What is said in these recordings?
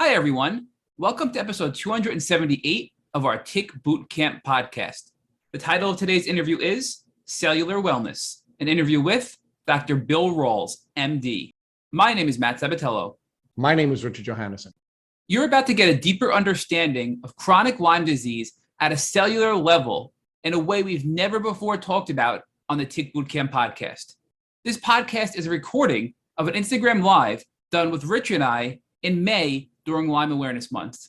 Hi, everyone. Welcome to episode 278 of our Tick Boot Camp podcast. The title of today's interview is Cellular Wellness, an interview with Dr. Bill Rawls, MD. My name is Matt Sabatello. My name is Richard Johannesson. You're about to get a deeper understanding of chronic Lyme disease at a cellular level in a way we've never before talked about on the Tick Boot Camp podcast. This podcast is a recording of an Instagram Live done with Rich and I in May during Lyme Awareness Month.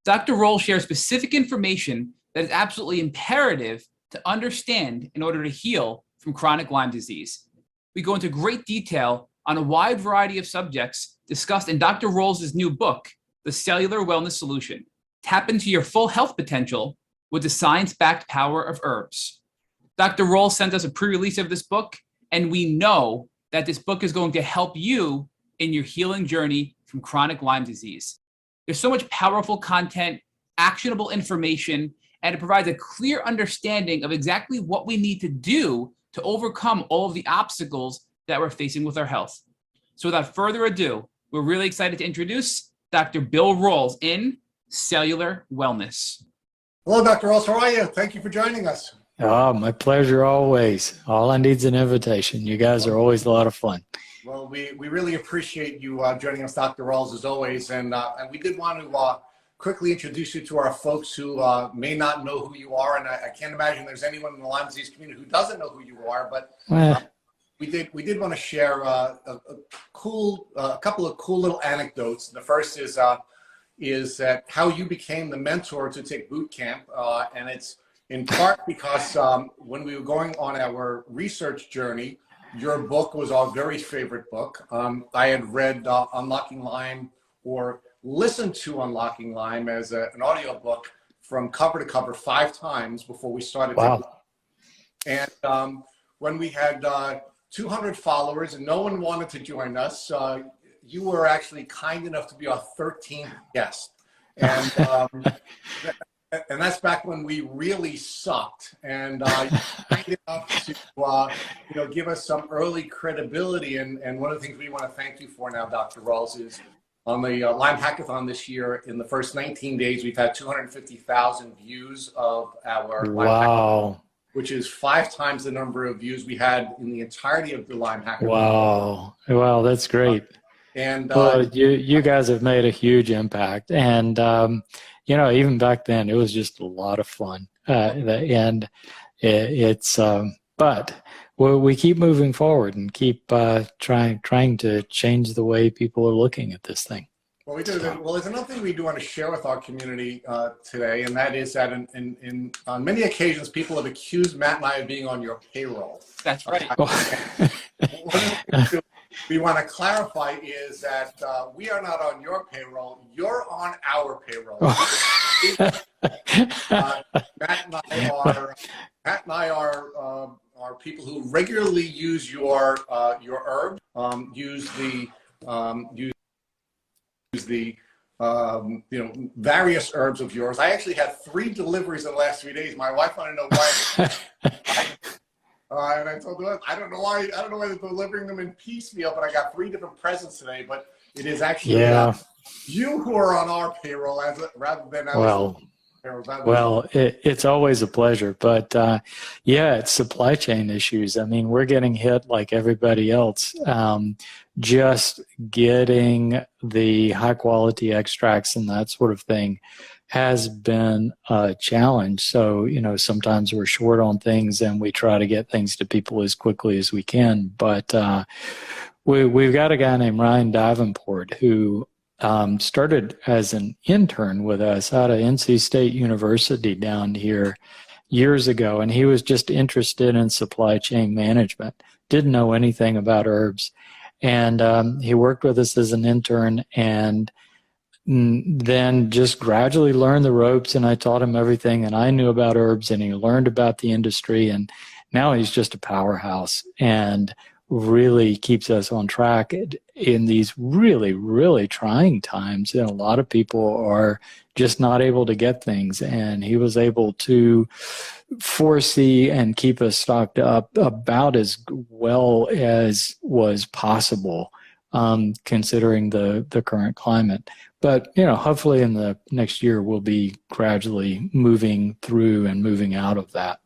Dr. Rawls shares specific information that is absolutely imperative to understand in order to heal from chronic Lyme disease. We go into great detail on a wide variety of subjects discussed in Dr. Rawls' new book, The Cellular Wellness Solution. Tap into your full health potential with the science-backed power of herbs. Dr. Rawls sent us a pre-release of this book, and we know that this book is going to help you in your healing journey from chronic Lyme disease. There's so much powerful content, actionable information, and it provides a clear understanding of exactly what we need to do to overcome all of the obstacles that we're facing with our health. So without further ado, we're really excited to introduce Dr. Bill Rawls in Cellular Wellness. Hello, Dr. Rawls. How are you? Thank you for joining us. Oh, my pleasure always. All I need is an invitation. You guys are always a lot of fun. Well, we really appreciate you joining us, Dr. Rawls, as always. And we did want to quickly introduce you to our folks who may not know who you are. And I can't imagine there's anyone in the Lyme disease community who doesn't know who you are. But we did want to share a couple of cool little anecdotes. The first is that how you became the mentor to Tick Boot Camp. And it's in part because when we were going on our research journey, your book was our very favorite book. I had read Unlocking Lyme or listened to Unlocking Lyme as an audio book from cover to cover 5 times before we started. Wow. And when we had 200 followers and no one wanted to join us, you were actually kind enough to be our 13th guest. And that's back when we really sucked, and you kind enough to give us some early credibility. And one of the things we want to thank you for now, Dr. Rawls, is on the Lyme Hackathon this year. In the first 19 days, we've had 250,000 views of our Lyme Hackathon, which is 5 times the number of views we had in the entirety of the Lyme Hackathon. Wow, that's great. Well, you guys have made a huge impact, and even back then, it was just a lot of fun. And but we keep moving forward and keep trying to change the way people are looking at this thing. Well, we do. Well, there's another thing we do want to share with our community today, and that is that on many occasions, people have accused Matt and I of being on your payroll. That's right. We want to clarify is that we are not on your payroll. You're on our payroll. Matt and I are people who regularly use your herb, use the various herbs of yours. I actually had 3 deliveries in the last 3 days. My wife wanted to know why. And I told her, I don't know why they're delivering them in piecemeal, but I got 3 different presents today. But it is actually you who are on our payroll rather than our payroll. Well, it's always a pleasure. But it's supply chain issues. I mean, we're getting hit like everybody else. Just getting the high quality extracts and that sort of thing has been a challenge. So, sometimes we're short on things and we try to get things to people as quickly as we can. But we've got a guy named Ryan Davenport who started as an intern with us out of NC State University down here years ago. And he was just interested in supply chain management, didn't know anything about herbs. And he worked with us as an intern and then just gradually learned the ropes, and I taught him everything and I knew about herbs, and he learned about the industry, and now he's just a powerhouse and really keeps us on track in these really, really trying times. And a lot of people are just not able to get things, and he was able to foresee and keep us stocked up about as well as was possible considering the current climate. But, hopefully in the next year, we'll be gradually moving through and moving out of that.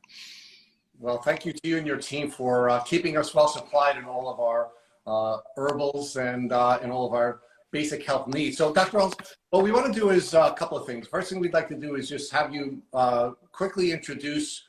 Well, thank you to you and your team for keeping us well supplied in all of our herbals and in all of our basic health needs. So, Dr. Rawls, what we want to do is a couple of things. First thing we'd like to do is just have you quickly introduce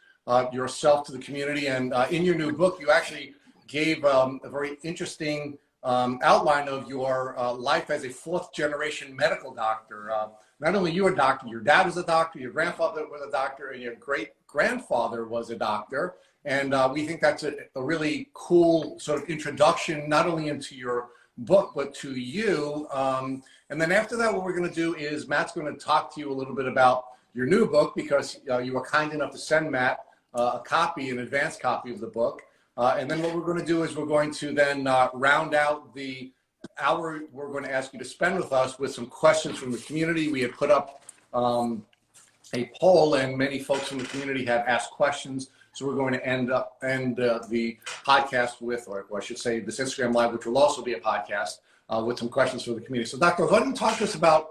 yourself to the community. And in your new book, you actually gave a very interesting outline of your life as a fourth-generation medical doctor. Not only you a doctor, your dad was a doctor, your grandfather was a doctor, and your great-grandfather was a doctor. And we think that's a really cool sort of introduction, not only into your book, but to you. And then after that, what we're going to do is Matt's going to talk to you a little bit about your new book, because you were kind enough to send Matt a copy, an advanced copy of the book. And then what we're going to do is we're going to then round out the hour we're going to ask you to spend with us with some questions from the community. We had put up a poll, and many folks from the community have asked questions. So we're going to end the podcast with, or I should say this Instagram Live, which will also be a podcast, with some questions for the community. So Dr. Why don't you talk to us about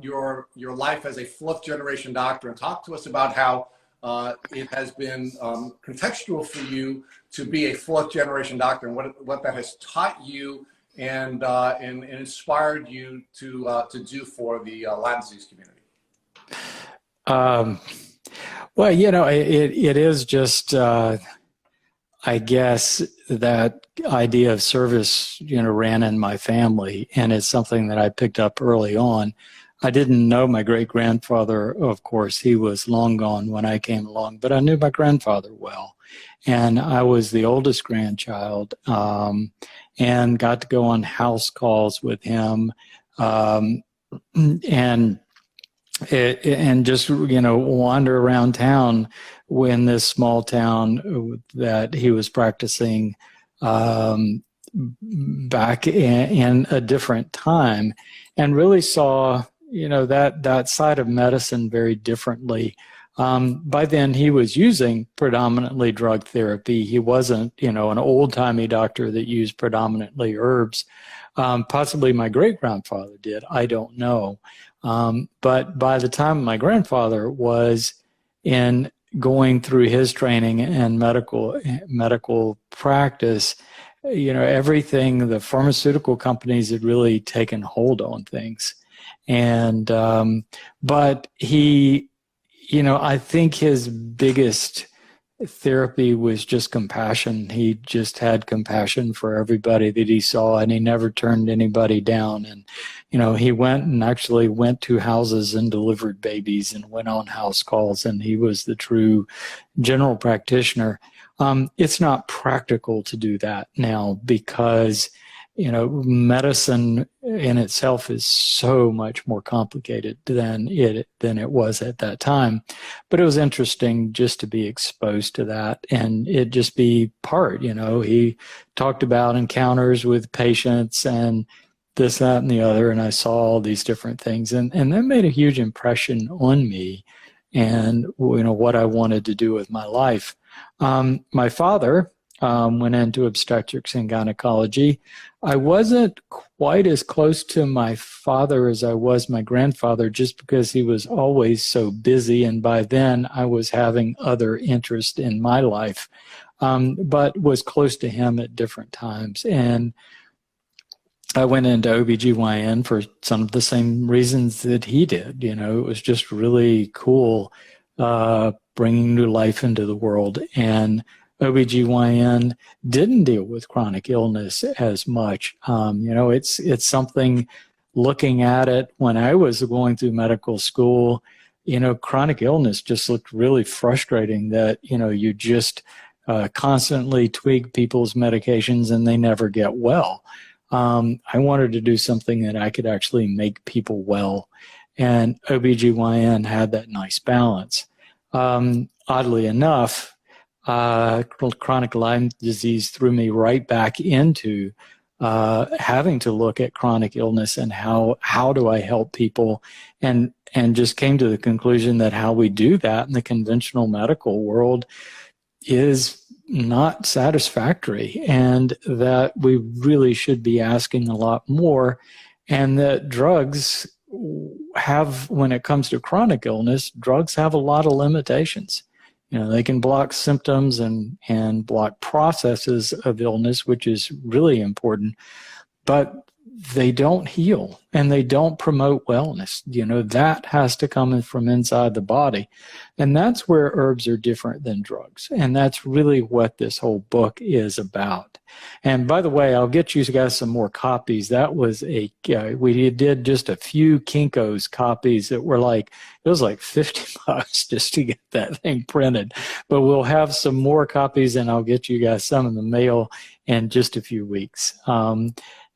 your life as a fourth-generation doctor, and talk to us about how it has been contextual for you to be a fourth-generation doctor, and what that has taught you and inspired you to do for the Lyme disease community. Well, it is just, I guess, that idea of service, ran in my family, and it's something that I picked up early on. I didn't know my great-grandfather, of course. He was long gone when I came along, but I knew my grandfather well. And I was the oldest grandchild, and got to go on house calls with him, and just, wander around town in this small town that he was practicing back in a different time, and really saw, that side of medicine very differently. By then, he was using predominantly drug therapy. He wasn't, an old-timey doctor that used predominantly herbs. Possibly my great-grandfather did. I don't know. But by the time my grandfather was in going through his training and medical practice, everything, the pharmaceutical companies had really taken hold on things. And, but he, I think his biggest therapy was just compassion. He just had compassion for everybody that he saw, and he never turned anybody down. And, he actually went to houses and delivered babies and went on house calls, and he was the true general practitioner. It's not practical to do that now because, medicine in itself is so much more complicated than it was at that time. But it was interesting just to be exposed to that and it just be part, he talked about encounters with patients and this, that, and the other. And I saw all these different things, and that made a huge impression on me and, what I wanted to do with my life. My father went into obstetrics and gynecology. I wasn't quite as close to my father as I was my grandfather, just because he was always so busy, and by then I was having other interests in my life, but was close to him at different times. And I went into OBGYN for some of the same reasons that he did. It was just really cool bringing new life into the world. And OBGYN didn't deal with chronic illness as much. It's something, looking at it when I was going through medical school, chronic illness just looked really frustrating, that, you just constantly tweak people's medications and they never get well. I wanted to do something that I could actually make people well. And OBGYN had that nice balance. Oddly enough, chronic Lyme disease threw me right back into having to look at chronic illness and how do I help people, and just came to the conclusion that how we do that in the conventional medical world is not satisfactory, and that we really should be asking a lot more, and that drugs have, when it comes to chronic illness, drugs have a lot of limitations. They can block symptoms and block processes of illness, which is really important, but they don't heal and they don't promote wellness. That has to come from inside the body. And that's where herbs are different than drugs. And that's really what this whole book is about. And by the way, I'll get you guys some more copies. That was we did just a few Kinko's copies that were it was like $50 just to get that thing printed. But we'll have some more copies, and I'll get you guys some in the mail in just a few weeks.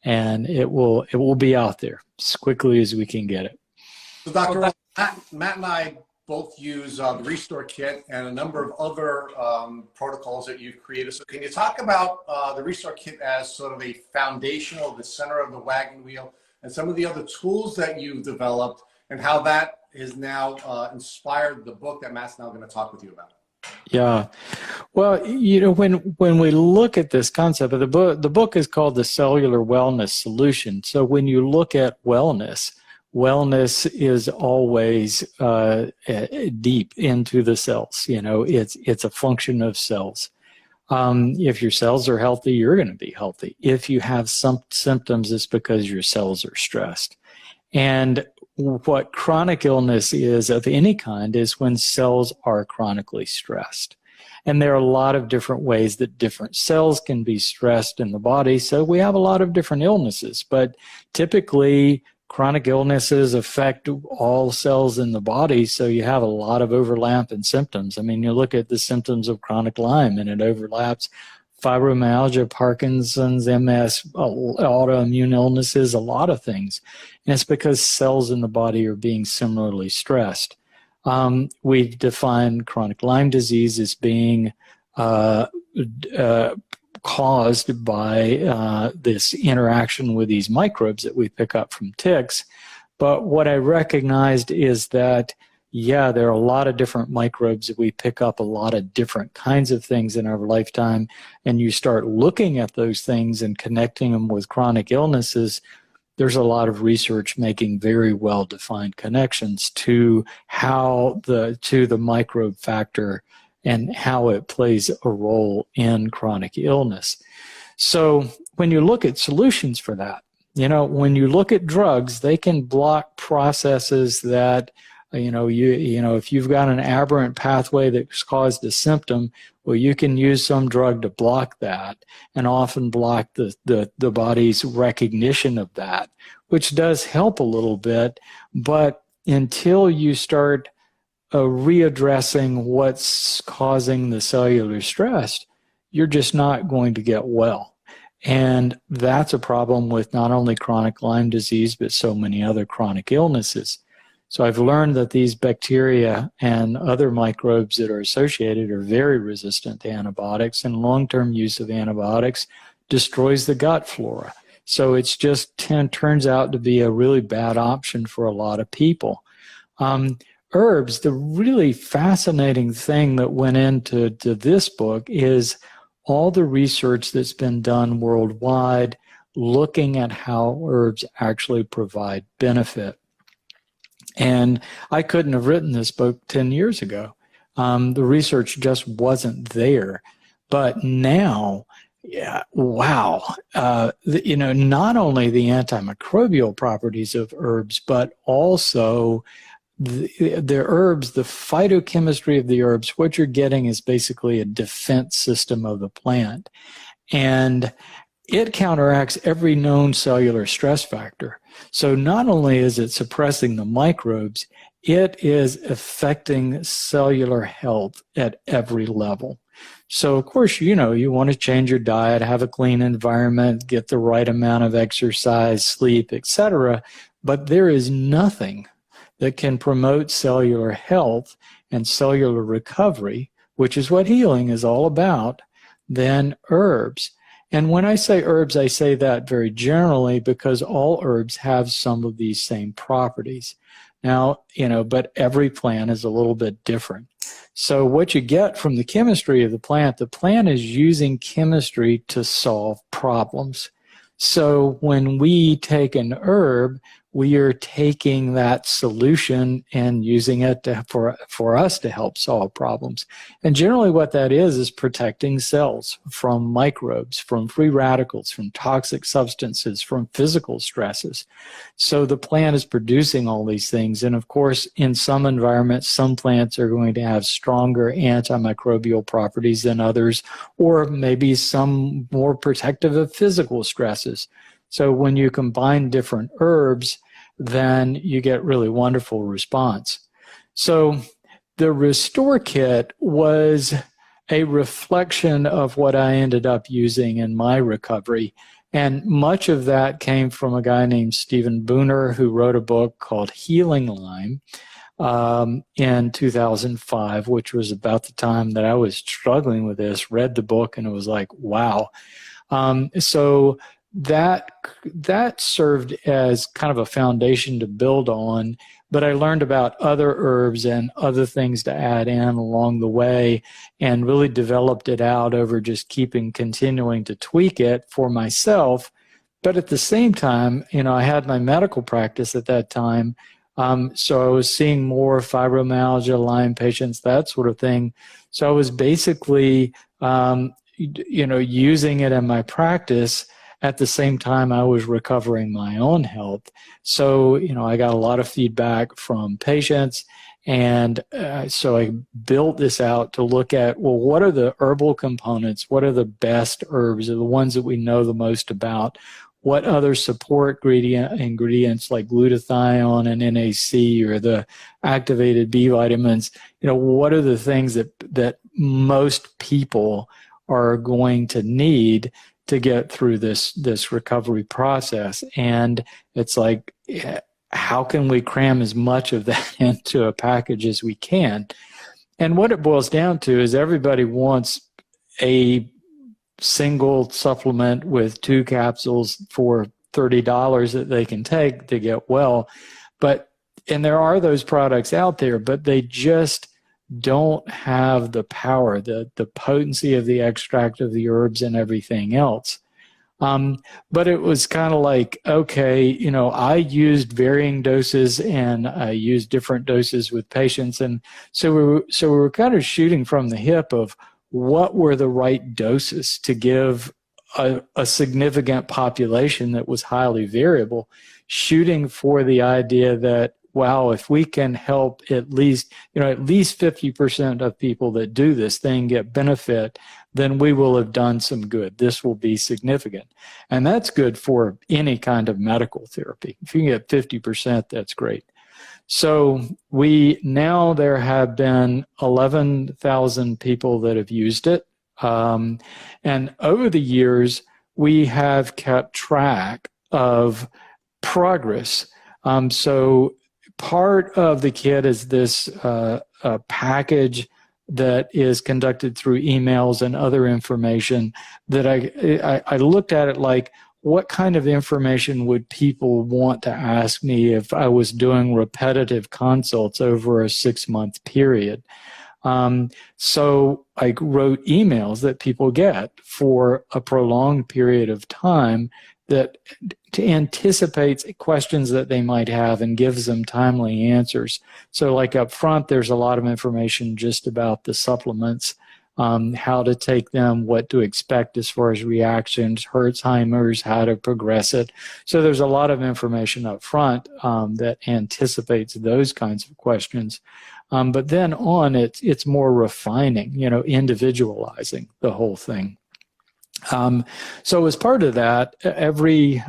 And it will be out there as quickly as we can get it. So Dr. Matt and I both use the Restore Kit and a number of other protocols that you've created. So can you talk about the Restore Kit as sort of a foundational, the center of the wagon wheel, and some of the other tools that you've developed, and how that has now inspired the book that Matt's now going to talk with you about? Yeah. Well, when we look at this concept of the book is called the Cellular Wellness Solution. So when you look at wellness is always deep into the cells. It's a function of cells. If your cells are healthy, you're going to be healthy. If you have some symptoms, it's because your cells are stressed. And what chronic illness is of any kind is when cells are chronically stressed. And there are a lot of different ways that different cells can be stressed in the body. So we have a lot of different illnesses, but typically chronic illnesses affect all cells in the body. So you have a lot of overlap in symptoms. I mean, you look at the symptoms of chronic Lyme and it overlaps fibromyalgia, Parkinson's, MS, autoimmune illnesses, a lot of things. And it's because cells in the body are being similarly stressed. We define chronic Lyme disease as being caused by this interaction with these microbes that we pick up from ticks. But what I recognized is that there are a lot of different microbes that we pick up, a lot of different kinds of things in our lifetime, and you start looking at those things and connecting them with chronic illnesses. There's a lot of research making very well-defined connections to the microbe factor and how it plays a role in chronic illness. So when you look at solutions for that, when you look at drugs, they can block processes that if you've got an aberrant pathway that's caused a symptom, well, you can use some drug to block that and often block the body's recognition of that, which does help a little bit. But until you start readdressing what's causing the cellular stress, you're just not going to get well. And that's a problem with not only chronic Lyme disease, but so many other chronic illnesses. So I've learned that these bacteria and other microbes that are associated are very resistant to antibiotics, and long-term use of antibiotics destroys the gut flora. So it's just turns out to be a really bad option for a lot of people. Herbs, the really fascinating thing that went into this book is all the research that's been done worldwide looking at how herbs actually provide benefit. And I couldn't have written this book 10 years ago. The research just wasn't there. But now, wow. Not only the antimicrobial properties of herbs, but also the herbs, the phytochemistry of the herbs. What you're getting is basically a defense system of the plant. And it counteracts every known cellular stress factor. So not only is it suppressing the microbes, it is affecting cellular health at every level. So of course, you want to change your diet, have a clean environment, get the right amount of exercise, sleep, etc. But there is nothing that can promote cellular health and cellular recovery, which is what healing is all about, than herbs. And when I say herbs, I say that very generally because all herbs have some of these same properties. Now, but every plant is a little bit different. So what you get from the chemistry of the plant is using chemistry to solve problems. So when we take an herb, we are taking that solution and using it for us to help solve problems. And generally what that is protecting cells from microbes, from free radicals, from toxic substances, from physical stresses. So the plant is producing all these things. And of course, in some environments, some plants are going to have stronger antimicrobial properties than others, or maybe some more protective of physical stresses. So when you combine different herbs, then you get really wonderful response. So the Restore Kit was a reflection of what I ended up using in my recovery. And much of that came from a guy named Stephen Booner, who wrote a book called Healing Lyme in 2005, which was about the time that I was struggling with this, read the book, and it was like, wow. So that served as kind of a foundation to build on, but I learned about other herbs and other things to add in along the way and really developed it out over just continuing to tweak it for myself. But at the same time, I had my medical practice at that time. So I was seeing more fibromyalgia, Lyme patients, that sort of thing. So I was basically, using it in my practice at the same time I was recovering my own health. So, I got a lot of feedback from patients. And so I built this out to look at, well, what are the herbal components? What are the best herbs, or the ones that we know the most about? What other support ingredients like glutathione and NAC or the activated B vitamins, what are the things that most people are going to need to get through this recovery process? And it's like, how can we cram as much of that into a package as we can? And what it boils down to is everybody wants a single supplement with 2 capsules for $30 that they can take to get well. And there are those products out there, but they just don't have the power, the potency of the extract of the herbs and everything else. But it was kind of like, okay, I used varying doses and I used different doses with patients. And so we were kind of shooting from the hip of what were the right doses to give a significant population that was highly variable, shooting for the idea that, wow, if we can help at least 50% of people that do this thing get benefit, then we will have done some good. This will be significant. And that's good for any kind of medical therapy. If you can get 50%, that's great. So there have been 11,000 people that have used it. And over the years, we have kept track of progress. So part of the kit is this package that is conducted through emails and other information that I looked at it like, what kind of information would people want to ask me if I was doing repetitive consults over a 6-month period? So I wrote emails that people get for a prolonged period of time that anticipates questions that they might have and gives them timely answers. So like up front, there's a lot of information just about the supplements, how to take them, what to expect as far as reactions, Hertzheimer's, how to progress it. So there's a lot of information up front that anticipates those kinds of questions. But then on, it's more refining, individualizing the whole thing. So as part of that, every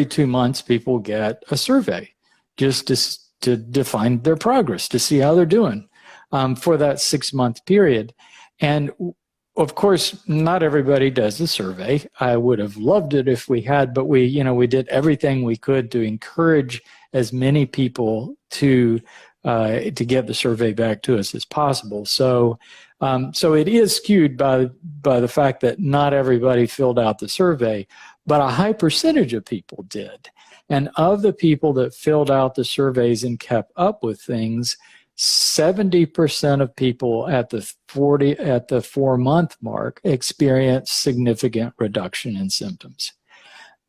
2 months, people get a survey just to define their progress, to see how they're doing for that 6-month period. And of course, not everybody does the survey. I would have loved it if we had, but we did everything we could to encourage as many people to get the survey back to us as possible. So it is skewed by the fact that not everybody filled out the survey, but a high percentage of people did. And of the people that filled out the surveys and kept up with things, 70% of people at the 4-month mark experience significant reduction in symptoms.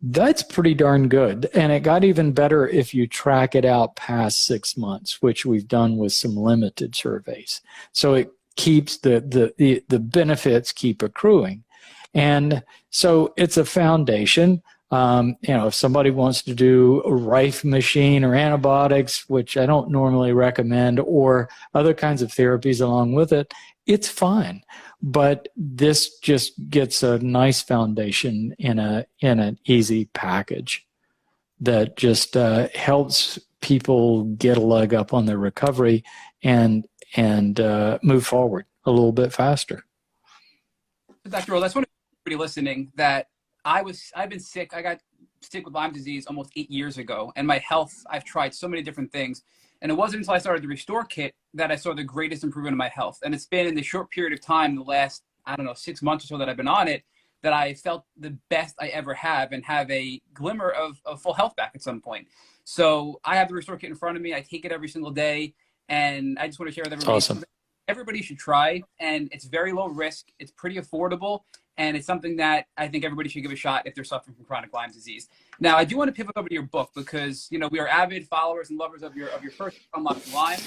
That's pretty darn good. And it got even better if you track it out past 6 months, which we've done with some limited surveys. So it keeps the benefits keep accruing. And so it's a foundation. If somebody wants to do a Rife machine or antibiotics, which I don't normally recommend, or other kinds of therapies along with it, it's fine. But this just gets a nice foundation in an easy package that just helps people get a leg up on their recovery and move forward a little bit faster. Dr. Rawls, that's one of everybody listening that I've been sick. I got sick with Lyme disease almost 8 years ago, and my health, I've tried so many different things. And it wasn't until I started the Restore Kit that I saw the greatest improvement in my health. And it's been in the short period of time, the last, 6 months or so that I've been on it, that I felt the best I ever have and have a glimmer of full health back at some point. So I have the Restore Kit in front of me. I take it every single day. And I just want to share with everybody. Awesome. Everybody should try. And it's very low risk. It's pretty affordable. And it's something that I think everybody should give a shot if they're suffering from chronic Lyme disease. Now, I do want to pivot over to your book because, we are avid followers and lovers of your first Unlocking Lyme.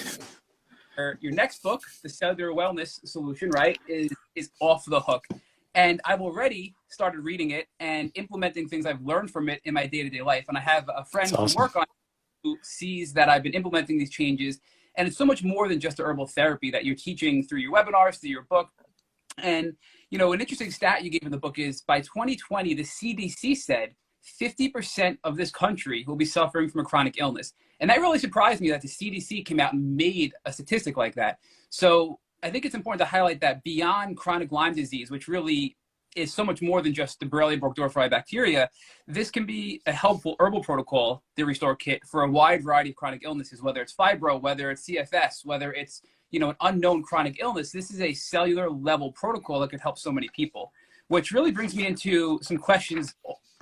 Your next book, The Cellular Wellness Solution, right, is off the hook. And I've already started reading it and implementing things I've learned from it in my day-to-day life. And I have a friend who works on it who sees that I've been implementing these changes. And it's so much more than just a herbal therapy that you're teaching through your webinars, through your book. And, an interesting stat you gave in the book is by 2020, the CDC said 50% of this country will be suffering from a chronic illness. And that really surprised me that the CDC came out and made a statistic like that. So I think it's important to highlight that beyond chronic Lyme disease, which really is so much more than just the Borrelia burgdorferi bacteria, this can be a helpful herbal protocol, the Restore Kit, for a wide variety of chronic illnesses, whether it's fibro, whether it's CFS, whether it's an unknown chronic illness. This is a cellular level protocol that could help so many people, which really brings me into some questions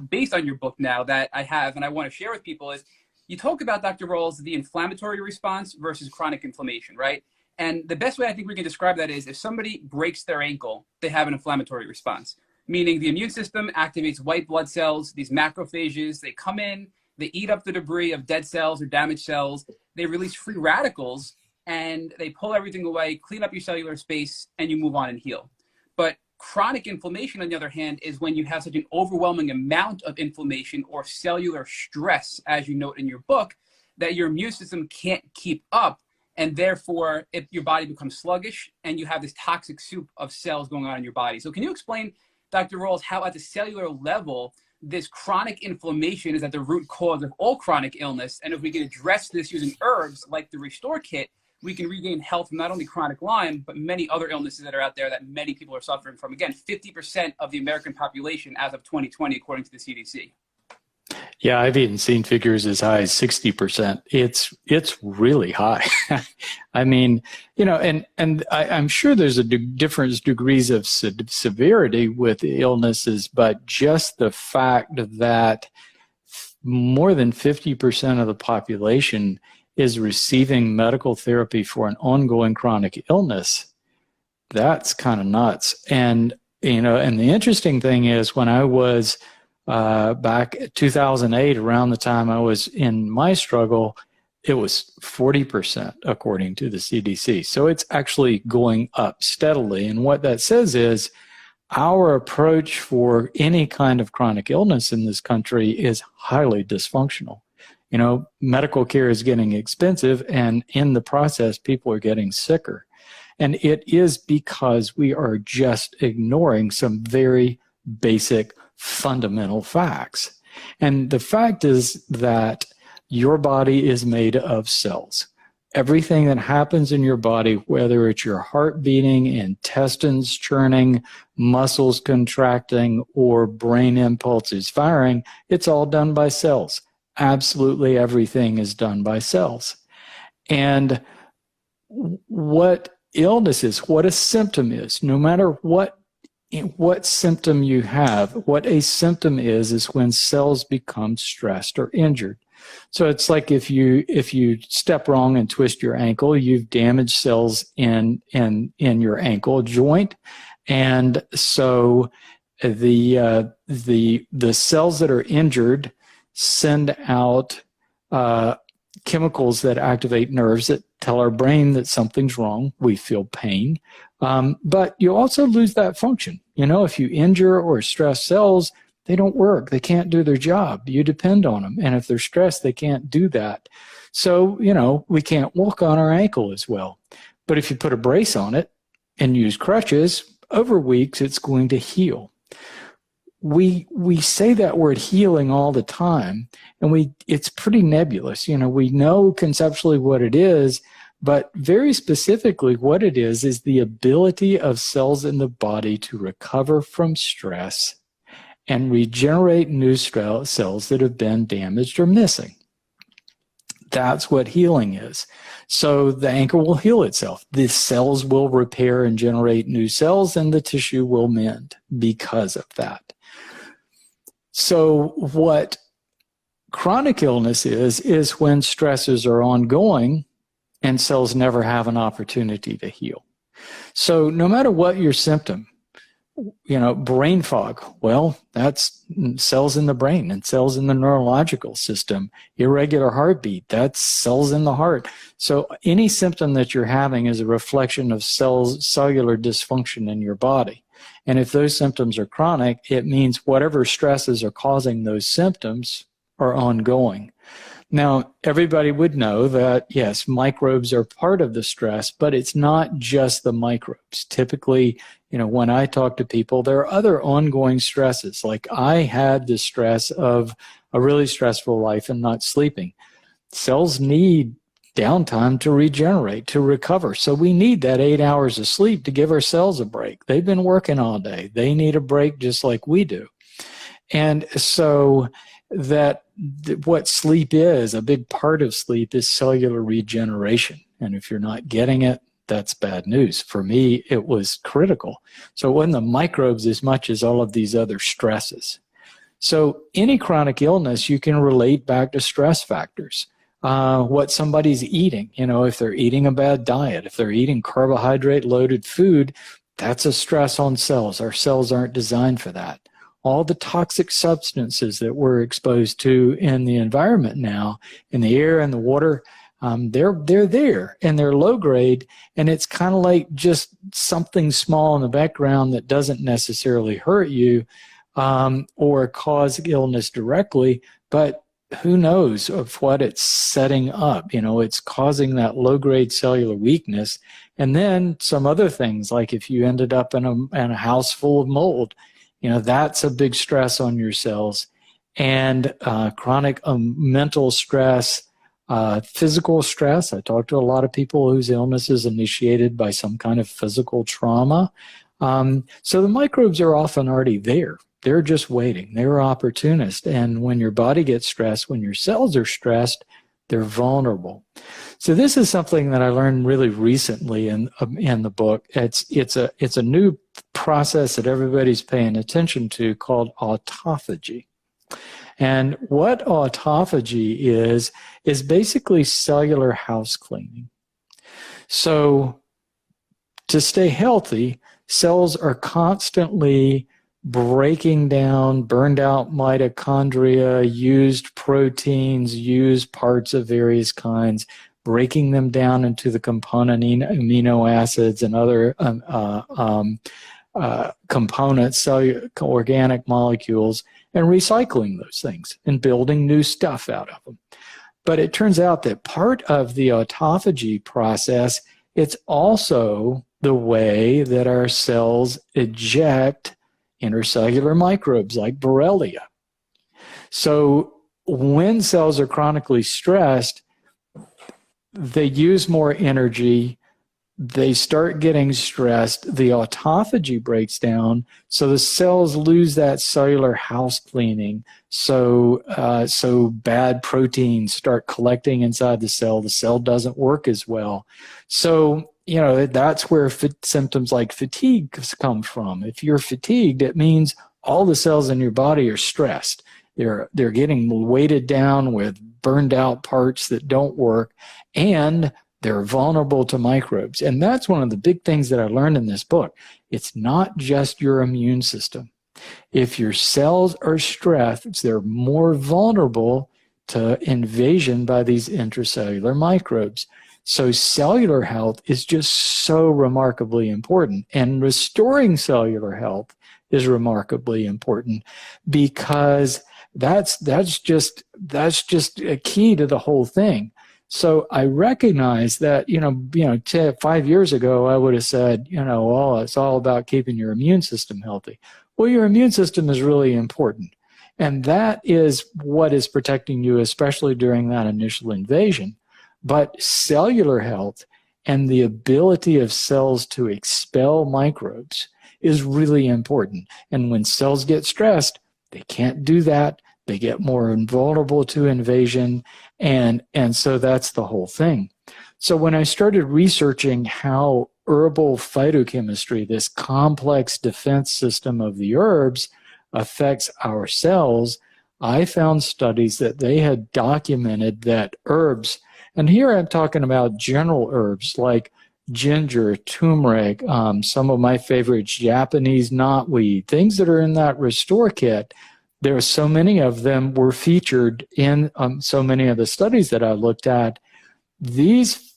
based on your book now that I have and I want to share with people is you talk about, Dr. Rawls, the inflammatory response versus chronic inflammation, right? And the best way I think we can describe that is if somebody breaks their ankle, they have an inflammatory response, meaning the immune system activates white blood cells, these macrophages, they come in, they eat up the debris of dead cells or damaged cells, they release free radicals, and they pull everything away, clean up your cellular space, and you move on and heal. But chronic inflammation, on the other hand, is when you have such an overwhelming amount of inflammation or cellular stress, as you note in your book, that your immune system can't keep up. And therefore, if your body becomes sluggish and you have this toxic soup of cells going on in your body. So can you explain, Dr. Rawls, how at the cellular level, this chronic inflammation is at the root cause of all chronic illness? And if we can address this using herbs like the Restore Kit, we can regain health from not only chronic Lyme, but many other illnesses that are out there that many people are suffering from. Again, 50% of the American population as of 2020, according to the CDC. Yeah, I've even seen figures as high as 60%. It's really high. I mean, and I'm sure there's a different degrees of severity with illnesses, but just the fact that more than 50% of the population is receiving medical therapy for an ongoing chronic illness, that's kind of nuts. And, and the interesting thing is when I was back in 2008, around the time I was in my struggle, it was 40% according to the CDC. So it's actually going up steadily. And what that says is our approach for any kind of chronic illness in this country is highly dysfunctional. Medical care is getting expensive, and in the process, people are getting sicker. And it is because we are just ignoring some very basic fundamental facts. And the fact is that your body is made of cells. Everything that happens in your body, whether it's your heart beating, intestines churning, muscles contracting, or brain impulses firing, it's all done by cells. Absolutely everything is done by cells. And what illness is, what a symptom is, no matter what symptom you have, what a symptom is when cells become stressed or injured. So it's like if you step wrong and twist your ankle, you've damaged cells in your ankle joint, and so the cells that are injured send out chemicals that activate nerves that tell our brain that something's wrong. We feel pain, but you also lose that function. If you injure or stress cells, they don't work. They can't do their job. You depend on them. And if they're stressed, they can't do that. So, we can't walk on our ankle as well. But if you put a brace on it and use crutches, over weeks, it's going to heal. We say that word healing all the time, and it's pretty nebulous. We know conceptually what it is, but very specifically what it is the ability of cells in the body to recover from stress and regenerate new cells that have been damaged or missing. That's what healing is. So the ankle will heal itself. The cells will repair and generate new cells, and the tissue will mend because of that. So what chronic illness is when stresses are ongoing and cells never have an opportunity to heal. So no matter what your symptom, brain fog, well, that's cells in the brain and cells in the neurological system. Irregular heartbeat, that's cells in the heart. So any symptom that you're having is a reflection of cellular dysfunction in your body. And if those symptoms are chronic, it means whatever stresses are causing those symptoms are ongoing. Now, everybody would know that, yes, microbes are part of the stress, but it's not just the microbes. Typically, when I talk to people, there are other ongoing stresses. Like I had the stress of a really stressful life and not sleeping. Cells need downtime to regenerate, to recover. So we need that 8 hours of sleep to give our cells a break. They've been working all day. They need a break just like we do. And so what sleep is, a big part of sleep is cellular regeneration. And if you're not getting it, that's bad news. For me, it was critical. So it wasn't the microbes as much as all of these other stresses. So any chronic illness, you can relate back to stress factors. What somebody's eating, if they're eating a bad diet, if they're eating carbohydrate-loaded food, that's a stress on cells. Our cells aren't designed for that. All the toxic substances that we're exposed to in the environment now, in the air and the water, they're there and they're low grade, and it's kind of like just something small in the background that doesn't necessarily hurt you or cause illness directly, but who knows of what it's setting up. It's causing that low grade cellular weakness, and then some other things, like if you ended up in a house full of mold, that's a big stress on your cells. And chronic mental stress, physical stress. I talk to a lot of people whose illness is initiated by some kind of physical trauma. So the microbes are often already there. They're just waiting. They're opportunists. And when your body gets stressed, when your cells are stressed, they're vulnerable. So this is something that I learned really recently in the book. It's a new process that everybody's paying attention to called autophagy. And what autophagy is basically cellular house cleaning. So to stay healthy, cells are constantly breaking down burned out mitochondria, used proteins, used parts of various kinds, breaking them down into the component amino acids and other components, organic molecules, and recycling those things and building new stuff out of them. But it turns out that part of the autophagy process, it's also the way that our cells eject intercellular microbes like Borrelia. So when cells are chronically stressed, they use more energy, they start getting stressed, the autophagy breaks down, so the cells lose that cellular house cleaning. So bad proteins start collecting inside the cell doesn't work as well. So that's where symptoms like fatigue come from. If you're fatigued, it means all the cells in your body are stressed. They're getting weighted down with burned out parts that don't work, and they're vulnerable to microbes. And that's one of the big things that I learned in this book. It's not just your immune system. If your cells are stressed, they're more vulnerable to invasion by these intracellular microbes. So cellular health is just so remarkably important. And restoring cellular health is remarkably important, because that's just a key to the whole thing. So I recognize that, 5 years ago, I would have said, well, it's all about keeping your immune system healthy. Well, your immune system is really important. And that is what is protecting you, especially during that initial invasion. But cellular health and the ability of cells to expel microbes is really important. And when cells get stressed, they can't do that. They get more vulnerable to invasion. And so that's the whole thing. So when I started researching how herbal phytochemistry, this complex defense system of the herbs, affects our cells, I found studies that they had documented that herbs, and here I'm talking about general herbs like ginger, turmeric, some of my favorites, Japanese knotweed, things that are in that Restore kit. There are so many of them were featured in so many of the studies that I looked at. These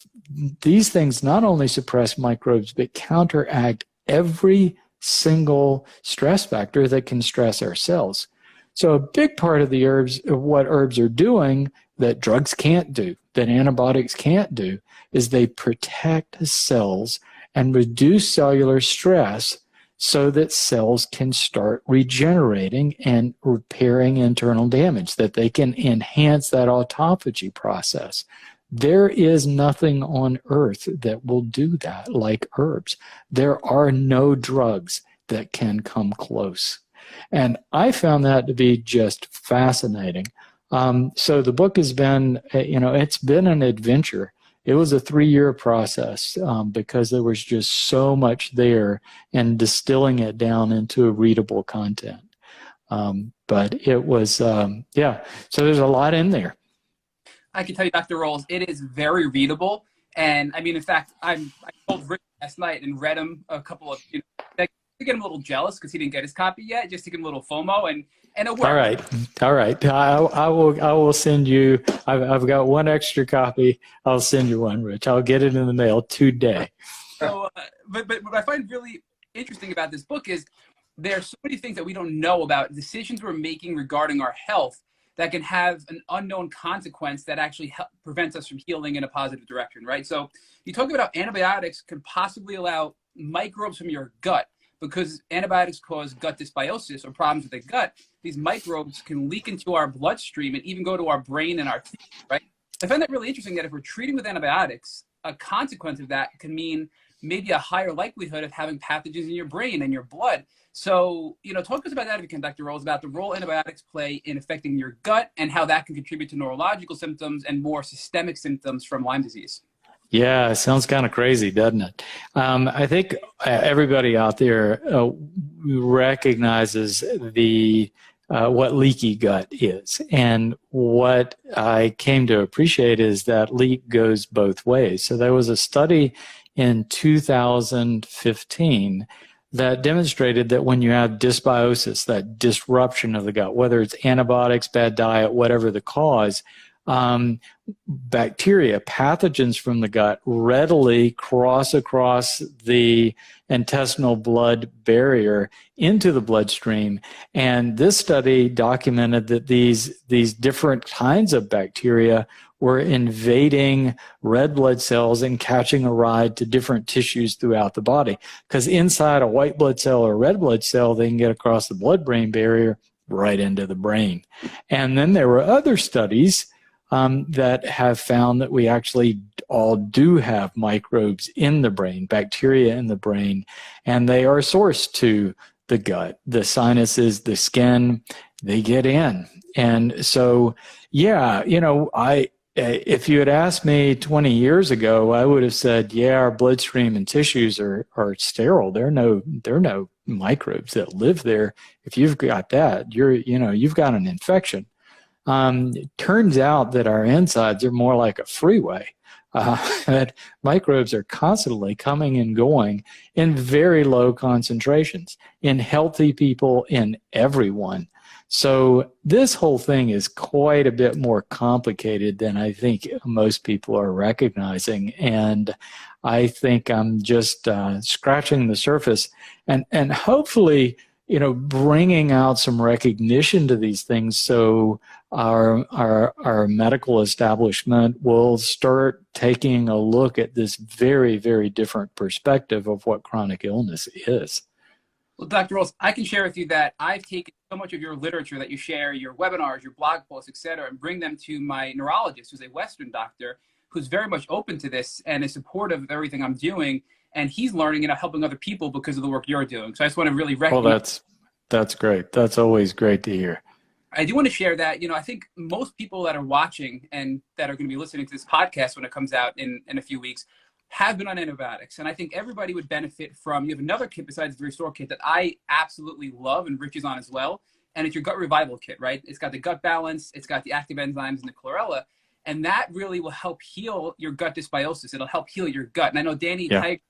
things not only suppress microbes, but counteract every single stress factor that can stress our cells. So a big part of the herbs, of what herbs are doing that drugs can't do, that antibiotics can't do, is they protect cells and reduce cellular stress so that cells can start regenerating and repairing internal damage, that they can enhance that autophagy process. There is nothing on earth that will do that like herbs. There are no drugs that can come close. And I found that to be just fascinating. So the book has been, it's been an adventure. It was a 3-year process because there was just so much there, and distilling it down into readable content. But it was, so there's a lot in there. I can tell you, Dr. Rawls, it is very readable. And I mean, in fact, I told Rick last night and read him a couple of, to get him a little jealous because he didn't get his copy yet, just to give him a little FOMO, and it worked. All right. I will send you. I've got one extra copy. I'll send you one, Rich. I'll get it in the mail today. So, but what I find really interesting about this book is there are so many things that we don't know about decisions we're making regarding our health that can have an unknown consequence that actually prevents us from healing in a positive direction, right? So you talk about antibiotics could possibly allow microbes from your gut, because antibiotics cause gut dysbiosis or problems with the gut. These microbes can leak into our bloodstream and even go to our brain and our teeth, right? I find that really interesting, that if we're treating with antibiotics, a consequence of that can mean maybe a higher likelihood of having pathogens in your brain and your blood. So, talk to us about that if you can, Dr. Rawls, about the role antibiotics play in affecting your gut and how that can contribute to neurological symptoms and more systemic symptoms from Lyme disease. Yeah, it sounds kind of crazy, doesn't it? I think everybody out there recognizes what leaky gut is. And what I came to appreciate is that leak goes both ways. So there was a study in 2015 that demonstrated that when you have dysbiosis, that disruption of the gut, whether it's antibiotics, bad diet, whatever the cause, bacteria, pathogens from the gut readily cross across the intestinal blood barrier into the bloodstream. And this study documented that these different kinds of bacteria were invading red blood cells and catching a ride to different tissues throughout the body. Because inside a white blood cell or red blood cell, they can get across the blood-brain barrier right into the brain. And then there were other studies that have found that we actually all do have microbes in the brain, bacteria in the brain, and they are sourced to the gut, the sinuses, the skin, they get in. And so, if you had asked me 20 years ago, I would have said, our bloodstream and tissues are sterile. There are no microbes that live there. If you've got that, you've got an infection. Turns out that our insides are more like a freeway. That microbes are constantly coming and going in very low concentrations in healthy people, in everyone. So this whole thing is quite a bit more complicated than I think most people are recognizing. And I think I'm just scratching the surface and hopefully, bringing out some recognition to these things, so our medical establishment will start taking a look at this very, very different perspective of what chronic illness is. Well, Dr. Rawls, I can share with you that I've taken so much of your literature that you share, your webinars, your blog posts, et cetera, and bring them to my neurologist, who's a Western doctor, who's very much open to this and is supportive of everything I'm doing. And he's learning and helping other people because of the work you're doing. So I just want to really recognize. Well, that's great. That's always great to hear. I do want to share that, I think most people that are watching and that are going to be listening to this podcast when it comes out in a few weeks have been on antibiotics. And I think everybody would benefit from, you have another kit besides the Restore kit that I absolutely love and Rich is on as well. And it's your gut revival kit, right? It's got the gut balance, it's got the active enzymes and the chlorella. And that really will help heal your gut dysbiosis. It'll help heal your gut. And I know Danny Tiger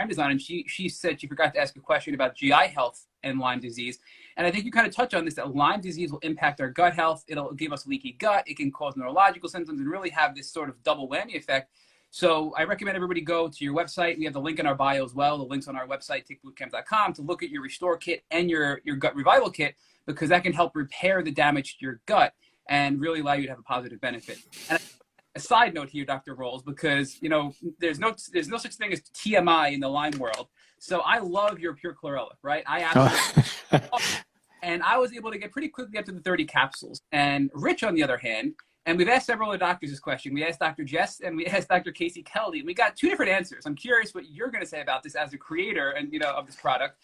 is on, and she said she forgot to ask a question about GI health and Lyme disease. And I think you kind of touch on this, that Lyme disease will impact our gut health. It'll give us leaky gut. It can cause neurological symptoms and really have this sort of double whammy effect. So I recommend everybody go to your website. We have the link in our bio as well. The link's on our website, tickbootcamp.com, to look at your Restore kit and your gut revival kit, because that can help repair the damage to your gut and really allow you to have a positive benefit. And a side note here, Dr. Rawls, because there's no such thing as TMI in the Lyme world. So I love your pure chlorella, right? I absolutely and I was able to get pretty quickly up to the 30 capsules. And Rich, on the other hand, and we've asked several other doctors this question. We asked Dr. Jess and we asked Dr. Casey Kelly, and we got two different answers. I'm curious what you're going to say about this as a creator and of this product.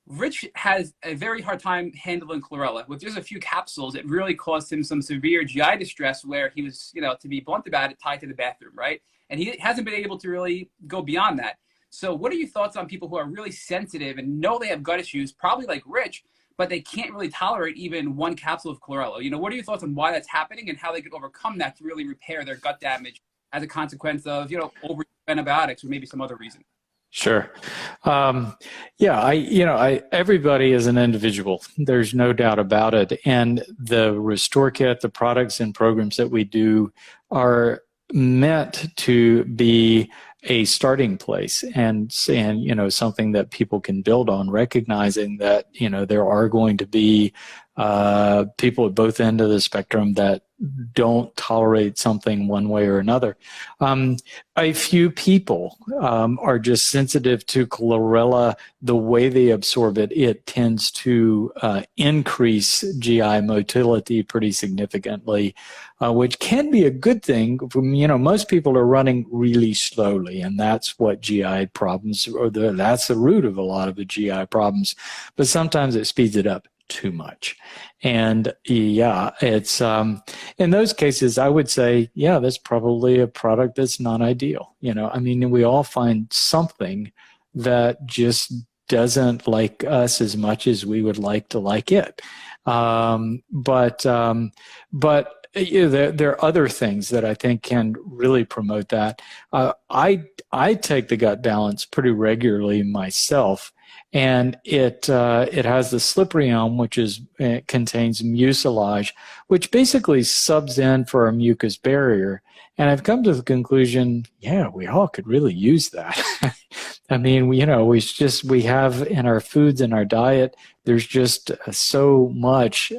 Rich has a very hard time handling chlorella. With just a few capsules, it really caused him some severe GI distress where he was, to be blunt about it, tied to the bathroom, right? And he hasn't been able to really go beyond that. So what are your thoughts on people who are really sensitive and know they have gut issues, probably like Rich, but they can't really tolerate even one capsule of chlorella? What are your thoughts on why that's happening and how they could overcome that to really repair their gut damage as a consequence of, over antibiotics or maybe some other reason? Sure. Everybody is an individual. There's no doubt about it. And the Restore Kit, the products and programs that we do are meant to be a starting place and something that people can build on, recognizing that, there are going to be people at both ends of the spectrum that don't tolerate something one way or another. A few people are just sensitive to chlorella. The way they absorb it, it tends to increase GI motility pretty significantly, which can be a good thing. Most people are running really slowly, and that's what GI problems, that's the root of a lot of the GI problems. But sometimes it speeds it up too much. And it's in those cases, I would say, that's probably a product that's not ideal. We all find something that just doesn't like us as much as we would like to like it. But there are other things that I think can really promote that. I take the gut balance pretty regularly myself. And it has the slippery elm, which contains mucilage, which basically subs in for our mucus barrier. And I've come to the conclusion, we all could really use that. We have in our foods and our diet, there's just so much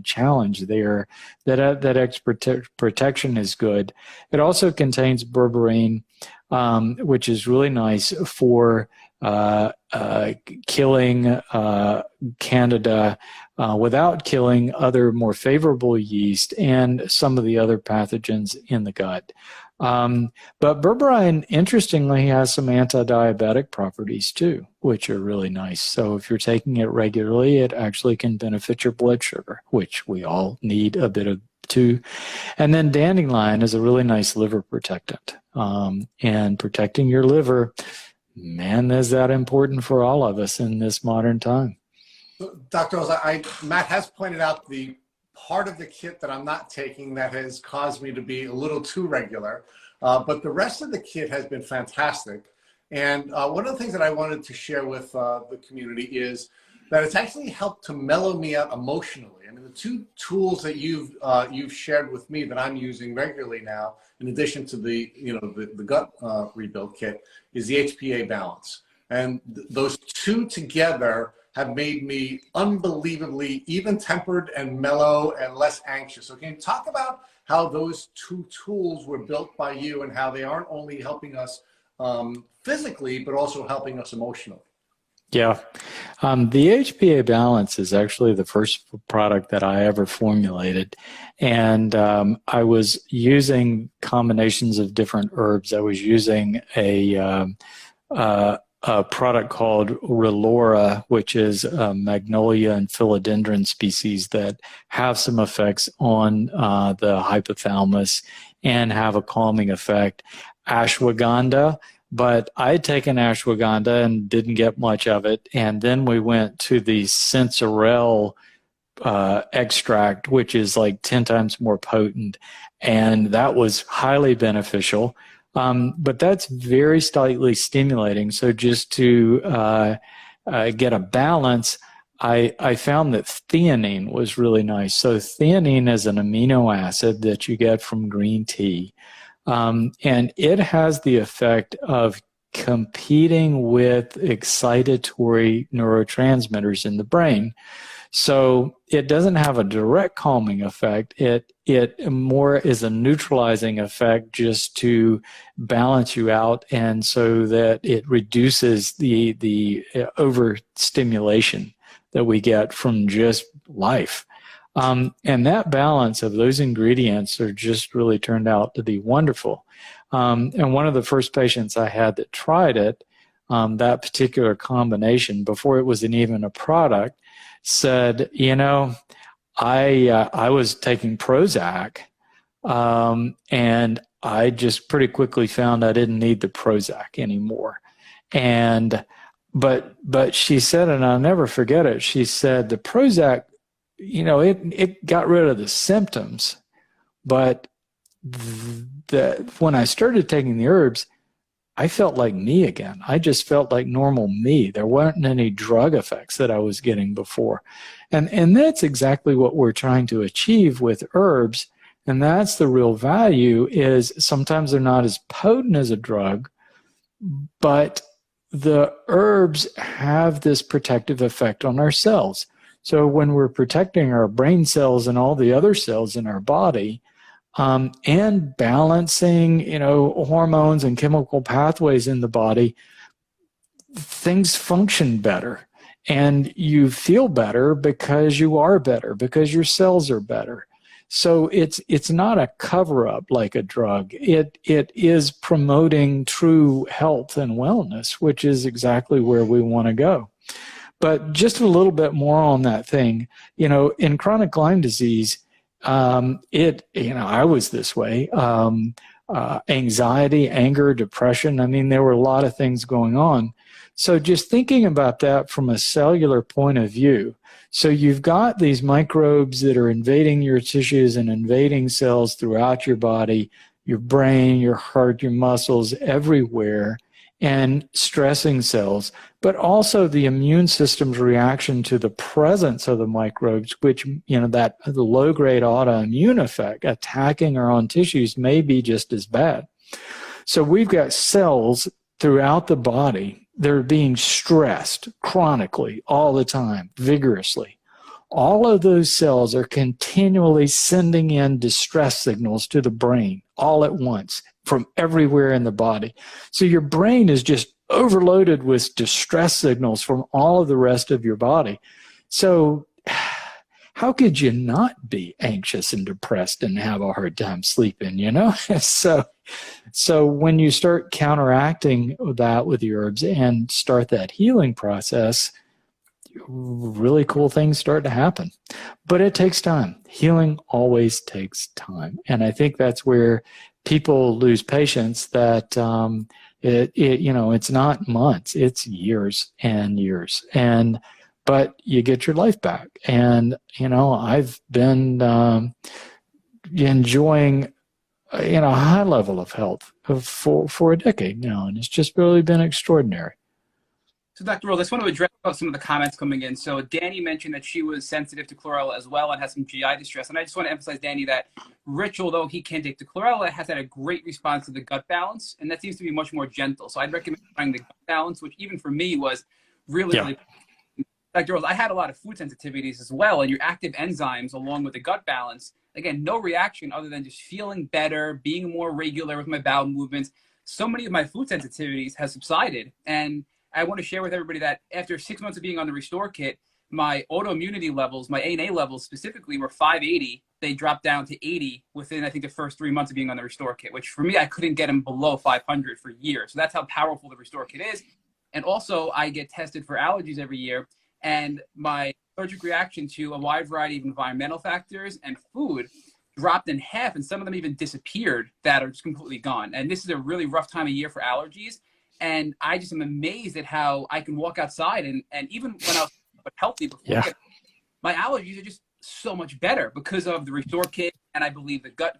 challenge there that extra protection is good. It also contains berberine, which is really nice for killing Candida without killing other more favorable yeast and some of the other pathogens in the gut. But berberine, interestingly, has some anti-diabetic properties too, which are really nice. So if you're taking it regularly, it actually can benefit your blood sugar, which we all need a bit of too. And then dandelion is a really nice liver protectant. And protecting your liver, man, is that important for all of us in this modern time. Dr. Rawls, Matt has pointed out the part of the kit that I'm not taking that has caused me to be a little too regular. But the rest of the kit has been fantastic. And one of the things that I wanted to share with the community is that it's actually helped to mellow me out emotionally. I mean, the two tools that you've shared with me that I'm using regularly now, in addition to the gut rebuild kit, is the HPA balance. And those two together have made me unbelievably even-tempered and mellow and less anxious. So can you talk about how those two tools were built by you and how they aren't only helping us physically, but also helping us emotionally? Yeah. The HPA balance is actually the first product that I ever formulated. And I was using combinations of different herbs. I was using a product called Relora, which is a magnolia and philodendron species that have some effects on the hypothalamus and have a calming effect. Ashwagandha, but I had taken ashwagandha and didn't get much of it. And then we went to the sensorel extract, which is like 10 times more potent. And that was highly beneficial. But that's very slightly stimulating. So just to get a balance, I found that theanine was really nice. So theanine is an amino acid that you get from green tea. And it has the effect of competing with excitatory neurotransmitters in the brain. So it doesn't have a direct calming effect. It more is a neutralizing effect just to balance you out, and so that it reduces the overstimulation that we get from just life. And that balance of those ingredients are just really turned out to be wonderful. And one of the first patients I had that tried it, that particular combination, before it was even a product, said, I was taking Prozac, and I just pretty quickly found I didn't need the Prozac anymore. But she said, and I'll never forget it, she said the Prozac, it got rid of the symptoms, but when I started taking the herbs, I felt like me again. I just felt like normal me. There weren't any drug effects that I was getting before. And that's exactly what we're trying to achieve with herbs. And that's the real value, is sometimes they're not as potent as a drug, but the herbs have this protective effect on our cells. So when we're protecting our brain cells and all the other cells in our body, and balancing, hormones and chemical pathways in the body, things function better. And you feel better because you are better, because your cells are better. So it's not a cover-up like a drug. It is promoting true health and wellness, which is exactly where we want to go. But just a little bit more on that thing, in chronic Lyme disease, I was this way, anxiety, anger, depression. I mean, there were a lot of things going on. So just thinking about that from a cellular point of view. So you've got these microbes that are invading your tissues and invading cells throughout your body, your brain, your heart, your muscles, everywhere, and stressing cells, but also the immune system's reaction to the presence of the microbes, which, the low-grade autoimmune effect attacking our own tissues may be just as bad. So we've got cells throughout the body that are being stressed chronically all the time, vigorously. All of those cells are continually sending in distress signals to the brain all at once from everywhere in the body. So your brain is just overloaded with distress signals from all of the rest of your body. So how could you not be anxious and depressed and have a hard time sleeping, So when you start counteracting that with the herbs and start that healing process, really cool things start to happen. But it takes time. Healing always takes time. And I think that's where people lose patience, that it's not months, it's years and years. And but you get your life back. And, I've been enjoying, a high level of health for a decade now, and it's just really been extraordinary. So, Dr. Rawls, I just want to address some of the comments coming in. So, Danny mentioned that she was sensitive to chlorella as well and has some GI distress. And I just want to emphasize, Danny, that Rich, although he can't take the chlorella, has had a great response to the gut balance, and that seems to be much more gentle. So, I'd recommend trying the gut balance, which even for me was really Dr. Rawls, I had a lot of food sensitivities as well, and your active enzymes along with the gut balance, again, no reaction other than just feeling better, being more regular with my bowel movements. So many of my food sensitivities have subsided, and I want to share with everybody that after 6 months of being on the Restore Kit, my autoimmunity levels, my ANA levels specifically, were 580. They dropped down to 80 within, I think, the first 3 months of being on the Restore Kit, which for me, I couldn't get them below 500 for years. So that's how powerful the Restore Kit is. And also, I get tested for allergies every year, and my allergic reaction to a wide variety of environmental factors and food dropped in half, and some of them even disappeared that are just completely gone. And this is a really rough time of year for allergies. And I just am amazed at how I can walk outside and even when I was healthy before, my allergies are just so much better because of the Restore Kit, and I believe the gut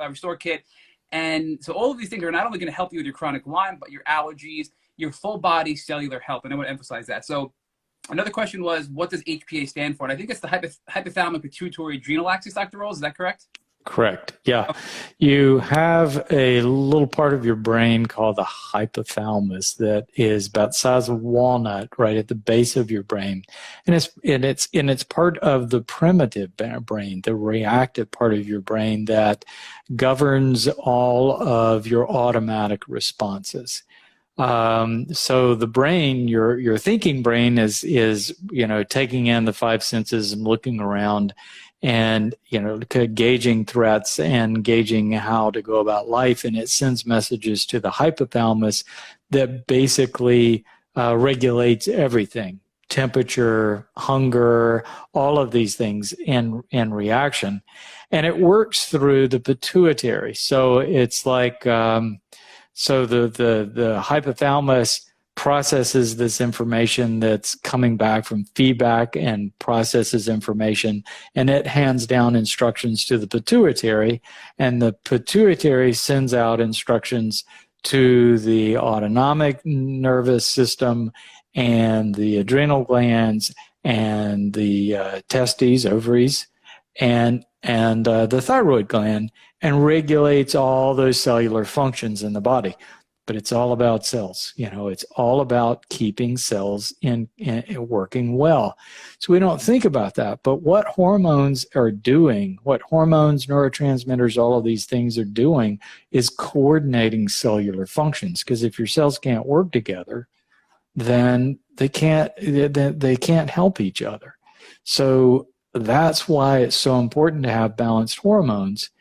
Restore Kit. And so all of these things are not only going to help you with your chronic Lyme, but your allergies, your full body cellular health. And I want to emphasize that. So another question was, what does HPA stand for? And I think it's the hypothalamic pituitary adrenal axis, Dr. Rawls. Is that correct? Correct. Yeah. You have a little part of your brain called the hypothalamus that is about the size of a walnut right at the base of your brain. And it's part of the primitive brain, the reactive part of your brain that governs all of your automatic responses. So the brain, your thinking brain is taking in the five senses and looking around and, gauging threats and gauging how to go about life. And it sends messages to the hypothalamus that basically regulates everything: temperature, hunger, all of these things in reaction. And it works through the pituitary. So it's like, so the hypothalamus processes this information that's coming back from feedback and processes information, and it hands down instructions to the pituitary, and the pituitary sends out instructions to the autonomic nervous system and the adrenal glands and the testes, ovaries, and the thyroid gland, and regulates all those cellular functions in the body. But it's all about cells. It's all about keeping cells in working well. So we don't think about that. But what hormones are doing, what hormones, neurotransmitters, all of these things are doing is coordinating cellular functions. Because if your cells can't work together, then they can't help each other. So that's why it's so important to have balanced hormones.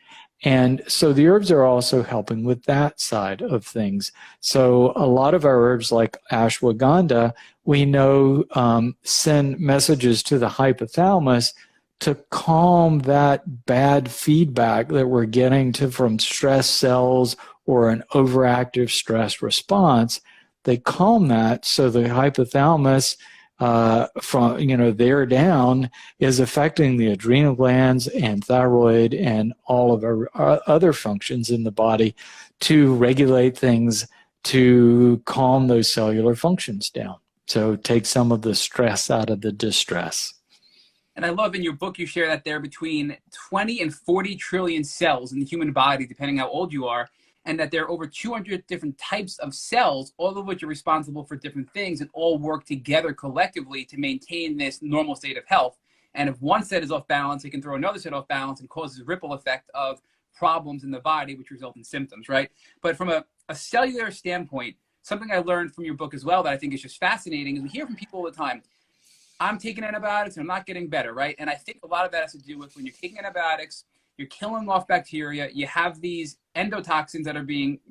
And so the herbs are also helping with that side of things. So a lot of our herbs like ashwagandha, we know send messages to the hypothalamus to calm that bad feedback that we're getting from stress cells or an overactive stress response. They calm that so the hypothalamus from there down is affecting the adrenal glands and thyroid and all of our other functions in the body to regulate things to calm those cellular functions down. So take some of the stress out of the distress. And I love in your book you share that there are between 20 and 40 trillion cells in the human body, depending how old you are, and that there are over 200 different types of cells, all of which are responsible for different things and all work together collectively to maintain this normal state of health. And if one set is off balance, it can throw another set off balance and causes a ripple effect of problems in the body, which result in symptoms, right? But from a cellular standpoint, something I learned from your book as well that I think is just fascinating is we hear from people all the time, I'm taking antibiotics and I'm not getting better, right? And I think a lot of that has to do with when you're taking antibiotics, you're killing off bacteria, you have these endotoxins that are being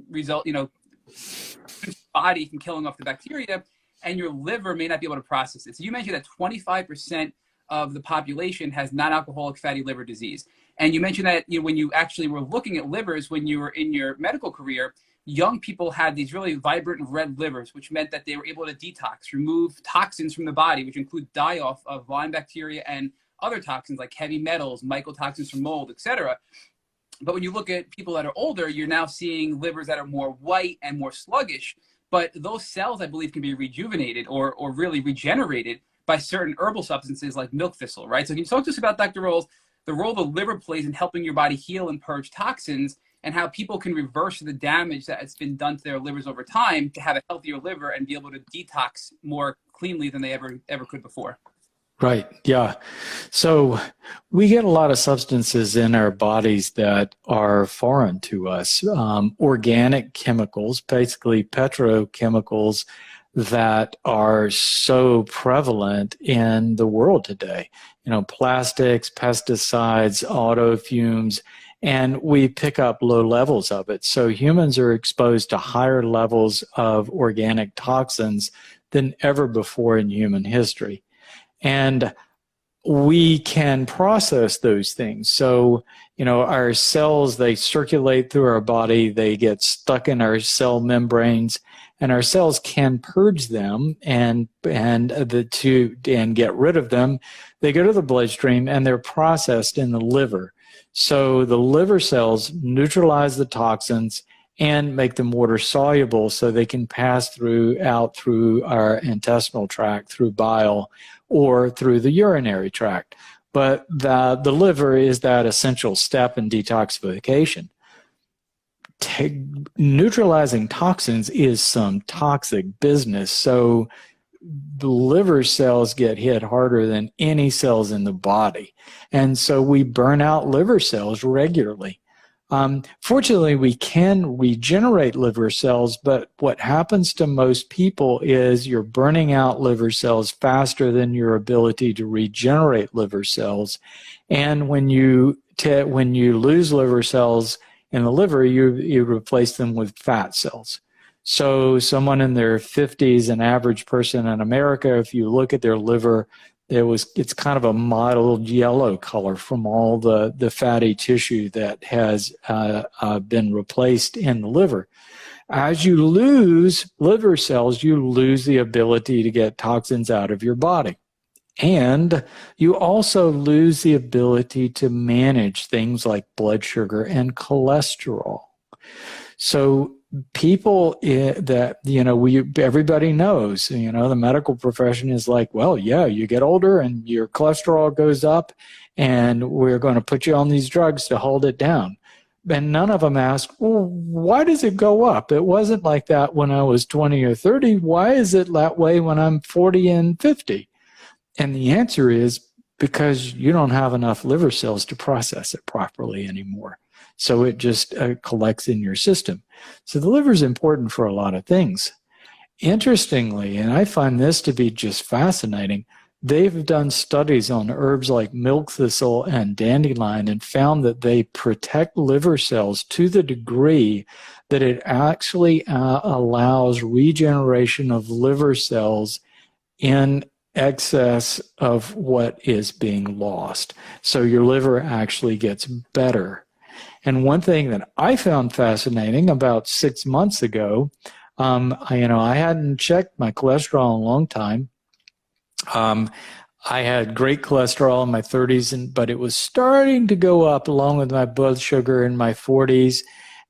body from killing off the bacteria, and your liver may not be able to process it. So you mentioned that 25% of the population has non-alcoholic fatty liver disease. And you mentioned that when you actually were looking at livers when you were in your medical career, young people had these really vibrant red livers, which meant that they were able to detox, remove toxins from the body, which include die-off of Lyme bacteria and other toxins like heavy metals, mycotoxins from mold, etc. But when you look at people that are older, you're now seeing livers that are more white and more sluggish. But those cells, I believe, can be rejuvenated or really regenerated by certain herbal substances like milk thistle, right? So can you talk to us about, Dr. Rawls, the role the liver plays in helping your body heal and purge toxins, and how people can reverse the damage that has been done to their livers over time to have a healthier liver and be able to detox more cleanly than they ever could before? Right. Yeah. So we get a lot of substances in our bodies that are foreign to us. Organic chemicals, basically petrochemicals, that are so prevalent in the world today. You know, plastics, pesticides, auto fumes, and we pick up low levels of it. So humans are exposed to higher levels of organic toxins than ever before in human history. And we can process those things. So, you know, our cells, they circulate through our body, they get stuck in our cell membranes, and our cells can purge them and get rid of them. They go to the bloodstream and they're processed in the liver. So the liver cells neutralize the toxins and make them water soluble so they can pass out through our intestinal tract, through bile, or through the urinary tract. But the liver is that essential step in detoxification. Neutralizing toxins is some toxic business. So the liver cells get hit harder than any cells in the body. And so we burn out liver cells regularly. Fortunately, we can regenerate liver cells, but what happens to most people is you're burning out liver cells faster than your ability to regenerate liver cells. And when you lose liver cells in the liver, you replace them with fat cells. So someone in their 50s, an average person in America, if you look at their liver, it's kind of a mottled yellow color from all the fatty tissue that has been replaced in the liver. As you lose liver cells, you lose the ability to get toxins out of your body. And you also lose the ability to manage things like blood sugar and cholesterol. So people that, everybody knows, the medical profession is like, well, yeah, you get older and your cholesterol goes up and we're going to put you on these drugs to hold it down. And none of them ask, well, why does it go up? It wasn't like that when I was 20 or 30. Why is it that way when I'm 40 and 50? And the answer is because you don't have enough liver cells to process it properly anymore. So it just collects in your system. So the liver is important for a lot of things. Interestingly, and I find this to be just fascinating, they've done studies on herbs like milk thistle and dandelion and found that they protect liver cells to the degree that it actually allows regeneration of liver cells in excess of what is being lost. So your liver actually gets better. And one thing that I found fascinating about 6 months ago, I hadn't checked my cholesterol in a long time. I had great cholesterol in my 30s, but it was starting to go up along with my blood sugar in my 40s.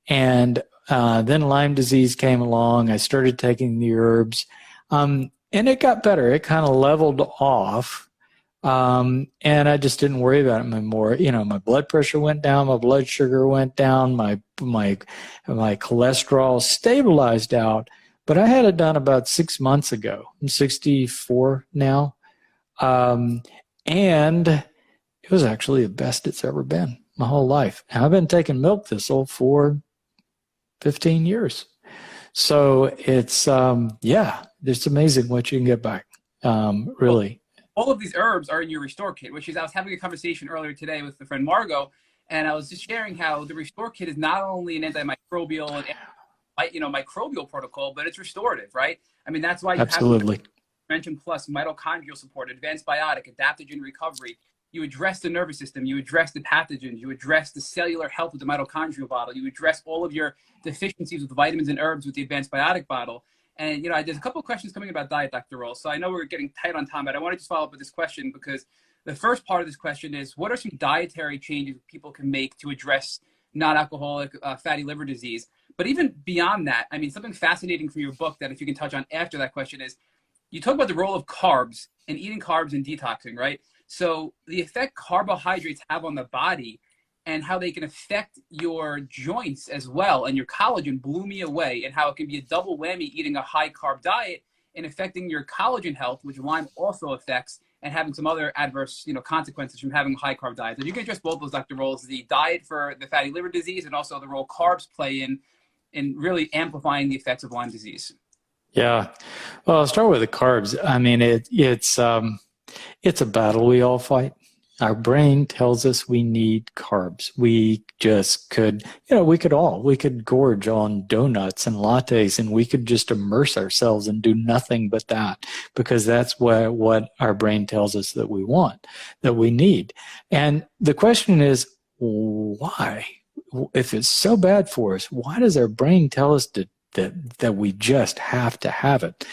And then Lyme disease came along. I started taking the herbs, and it got better. It kind of leveled off. And I just didn't worry about it anymore. My blood pressure went down, my blood sugar went down, my cholesterol stabilized out. But I had it done about 6 months ago. I'm 64 now. And it was actually the best it's ever been my whole life. And I've been taking milk thistle for 15 years. So it's, it's amazing what you can get back, really. All of these herbs are in your Restore Kit, which is, I was having a conversation earlier today with the friend Margot, and I was just sharing how the Restore Kit is not only an antimicrobial and microbial protocol, but it's restorative, right? I mean, that's why you Absolutely. have Prevention Plus, mitochondrial support, advanced biotic, adaptogen recovery. you address the nervous system, you address the pathogens, you address the cellular health with the mitochondrial bottle, you address all of your deficiencies with vitamins and herbs with the advanced biotic bottle. And, you know, there's a couple of questions coming about diet, Dr. Rawls. So I know we're getting tight on time, but I want to just follow up with this question, because the first part of this question is, what are some dietary changes people can make to address non-alcoholic fatty liver disease? But even beyond that, I mean, something fascinating from your book that if you can touch on after that question is, you talk about the role of carbs and eating carbs and detoxing, right? So the effect carbohydrates have on the body and how they can affect your joints as well, and your collagen blew me away, and how it can be a double whammy eating a high carb diet and affecting your collagen health, which Lyme also affects, and having some other adverse, you know, consequences from having a high carb diet. So you can address both those, Dr. Rawls, the diet for the fatty liver disease and also the role carbs play in really amplifying the effects of Lyme disease. Yeah. Well, I'll start with the carbs. I mean, it's a battle we all fight. Our brain tells us we need carbs. We just could, you know, we could gorge on donuts and lattes, and we could just immerse ourselves and do nothing but that, because that's what our brain tells us that we want, that we need. And the question is, why? If it's so bad for us, why does our brain tell us that we just have to have it?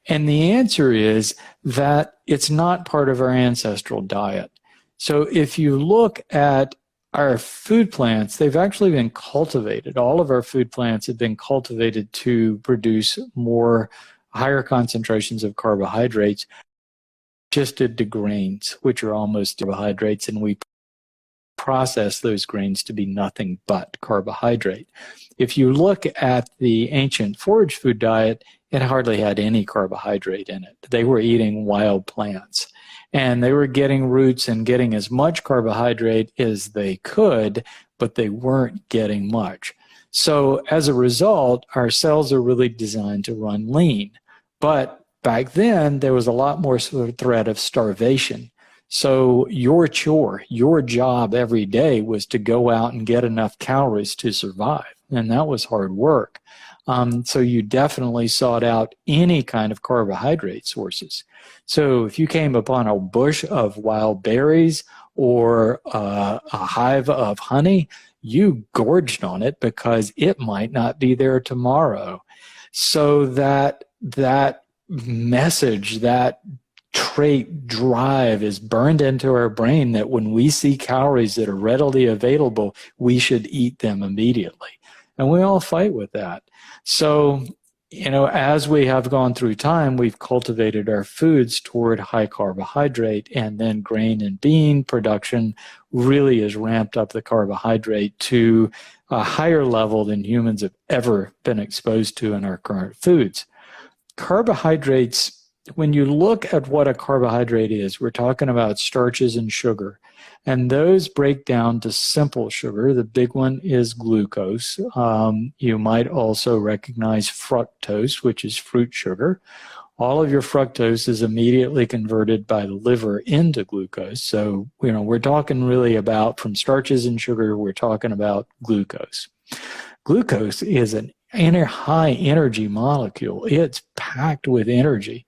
And the answer is that it's not part of our ancestral diet. So if you look at our food plants, they've actually been cultivated. All of our food plants have been cultivated to produce higher concentrations of carbohydrates, just to grains, which are almost carbohydrates, and we process those grains to be nothing but carbohydrate. If you look at the ancient forage food diet, it hardly had any carbohydrate in it. They were eating wild plants, and they were getting roots and getting as much carbohydrate as they could, but they weren't getting much. So as a result, our cells are really designed to run lean. But back then, there was a lot more sort of threat of starvation. So your job every day was to go out and get enough calories to survive. And that was hard work. So you definitely sought out any kind of carbohydrate sources. So if you came upon a bush of wild berries or a hive of honey, you gorged on it because it might not be there tomorrow. So that message, that trait drive is burned into our brain that when we see calories that are readily available, we should eat them immediately. And we all fight with that. So, you know, as we have gone through time, we've cultivated our foods toward high carbohydrate, and then grain and bean production really has ramped up the carbohydrate to a higher level than humans have ever been exposed to in our current foods. Carbohydrates, when you look at what a carbohydrate is, we're talking about starches and sugar. And those break down to simple sugar. The big one is glucose. You might also recognize fructose, which is fruit sugar. All of your fructose is immediately converted by the liver into glucose. So, you know, we're talking really about, from starches and sugar, we're talking about glucose. Glucose is an high energy molecule. It's packed with energy.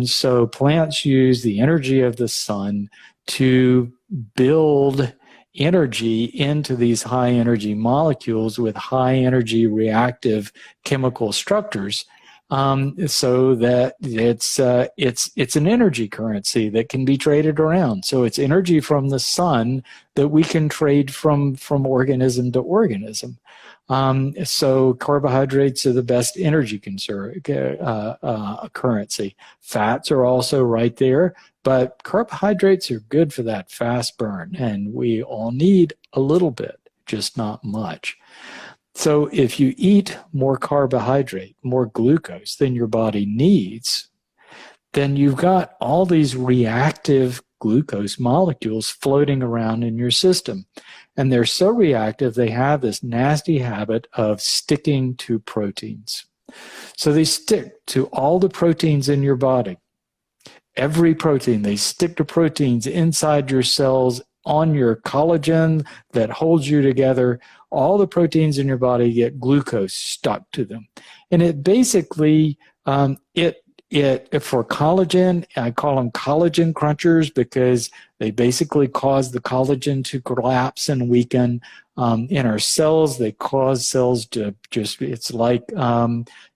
So plants use the energy of the sun to build energy into these high energy molecules with high energy reactive chemical structures, so that it's an energy currency that can be traded around. So it's energy from the sun that we can trade from organism to organism. So carbohydrates are the best energy currency. Fats are also right there, but carbohydrates are good for that fast burn, and we all need a little bit, just not much. So if you eat more carbohydrate, more glucose than your body needs, then you've got all these reactive glucose molecules floating around in your system. And they're so reactive, they have this nasty habit of sticking to proteins. So they stick to all the proteins in your body. Every protein, they stick to proteins inside your cells, on your collagen that holds you together. All the proteins in your body get glucose stuck to them. And it basically, for collagen, I call them collagen crunchers because they basically cause the collagen to collapse and weaken. In our cells, they cause cells to just, it's like,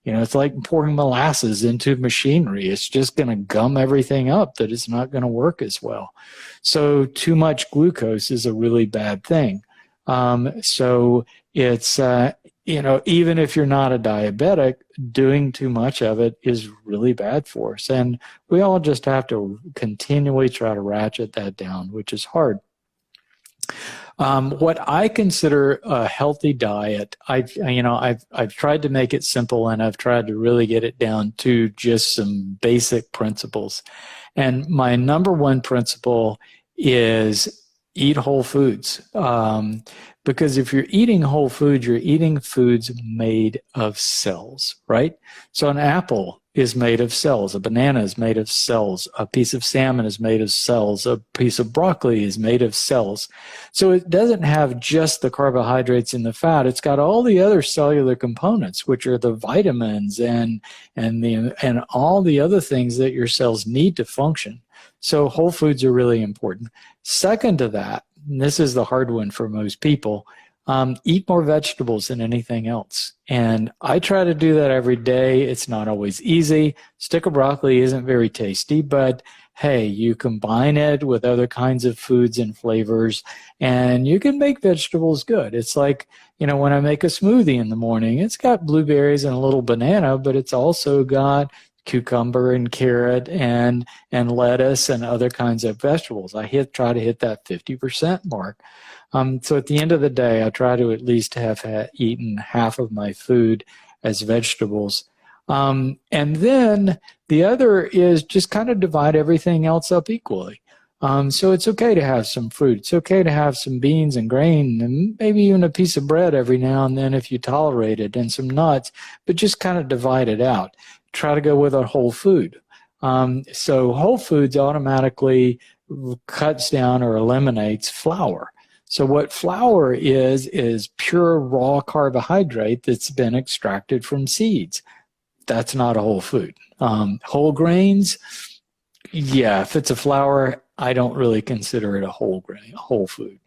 it's like pouring molasses into machinery. It's just going to gum everything up, that it's not going to work as well. So too much glucose is a really bad thing. So it's, even if you're not a diabetic, doing too much of it is really bad for us. And we all just have to continually try to ratchet that down, which is hard. What I consider a healthy diet, I've tried to make it simple, and I've tried to really get it down to just some basic principles. And my number one principle is eat whole foods. Because if you're eating whole foods, you're eating foods made of cells, right? So an apple is made of cells, a banana is made of cells, a piece of salmon is made of cells, a piece of broccoli is made of cells. So it doesn't have just the carbohydrates and the fat, it's got all the other cellular components, which are the vitamins and all the other things that your cells need to function. So whole foods are really important. Second to that, and this is the hard one for most people, eat more vegetables than anything else. And I try to do that every day. It's not always easy. Stick of broccoli isn't very tasty, but hey, you combine it with other kinds of foods and flavors, and you can make vegetables good. It's like, when I make a smoothie in the morning, it's got blueberries and a little banana, but it's also got cucumber and carrot and lettuce and other kinds of vegetables. I try to hit that 50% mark. So at the end of the day, I try to at least have eaten half of my food as vegetables. And then the other is just kind of divide everything else up equally. So it's okay to have some fruit. It's okay to have some beans and grain and maybe even a piece of bread every now and then if you tolerate it, and some nuts, but just kind of divide it out. Try to go with a whole food. So whole foods automatically cuts down or eliminates flour. So what flour is pure raw carbohydrate that's been extracted from seeds. That's not a whole food. Whole grains, yeah, if it's a flour, I don't really consider it a whole food.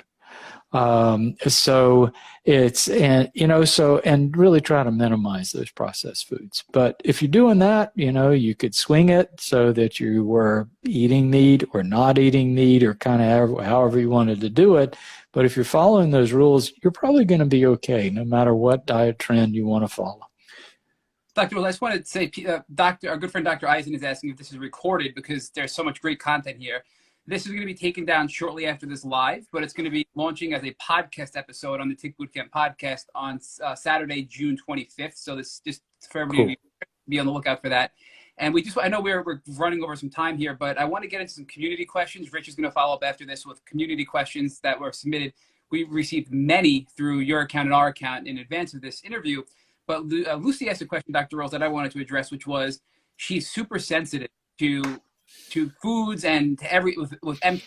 So it's, and really try to minimize those processed foods. But if you're doing that, you could swing it so that you were eating meat or not eating meat, or kind of however you wanted to do it. But if you're following those rules, you're probably going to be okay, no matter what diet trend you want to follow. Dr. Wells, I just wanted to say, our good friend Dr. Eisen is asking if this is recorded, because there's so much great content here. This is going to be taken down shortly after this live, but it's going to be launching as a podcast episode on the Tick Bootcamp podcast on Saturday, June 25th. So this just for everybody to be on the lookout for that. And I know we're running over some time here, but I want to get into some community questions. Rich is going to follow up after this with community questions that were submitted. We received many through your account and our account in advance of this interview. But Lucy asked a question, Dr. Rawls, that I wanted to address, which was she's super sensitive to foods and to with M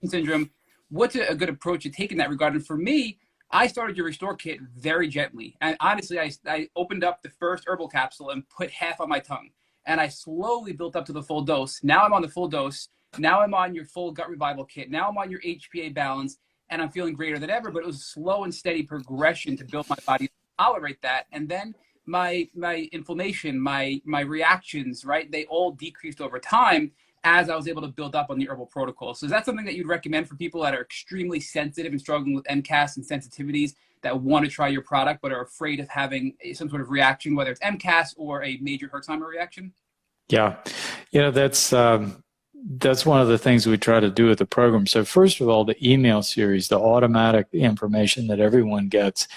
syndrome. What's a good approach to take in that regard? And for me, I started your Restore Kit very gently. And honestly, I opened up the first herbal capsule and put half on my tongue. And I slowly built up to the full dose. Now I'm on the full dose. Now I'm on your full gut revival kit. Now I'm on your HPA balance, and I'm feeling greater than ever. But it was a slow and steady progression to build my body to tolerate that. And then my inflammation, my reactions, right, they all decreased over time as I was able to build up on the herbal protocol. So is that something that you'd recommend for people that are extremely sensitive and struggling with MCAS and sensitivities, that want to try your product but are afraid of having some sort of reaction, whether it's MCAS or a major Herxheimer reaction? Yeah, that's one of the things we try to do with the program. So first of all, the email series, the automatic information that everyone gets,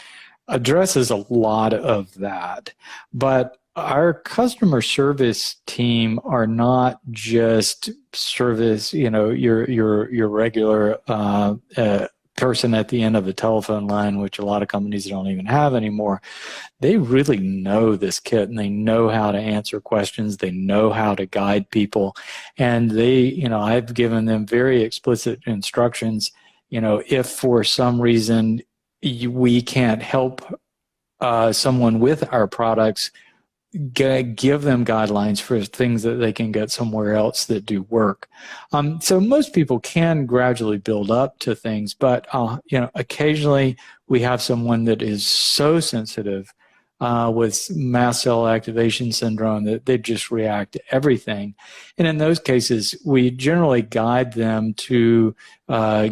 addresses a lot of that. But our customer service team are not just service, your regular person at the end of a telephone line, which a lot of companies don't even have anymore. They really know this kit, and they know how to answer questions. They know how to guide people. And I've given them very explicit instructions. If for some reason we can't help someone with our products, give them guidelines for things that they can get somewhere else that do work. So most people can gradually build up to things, but occasionally we have someone that is so sensitive with mast cell activation syndrome that they just react to everything. And in those cases, we generally guide them to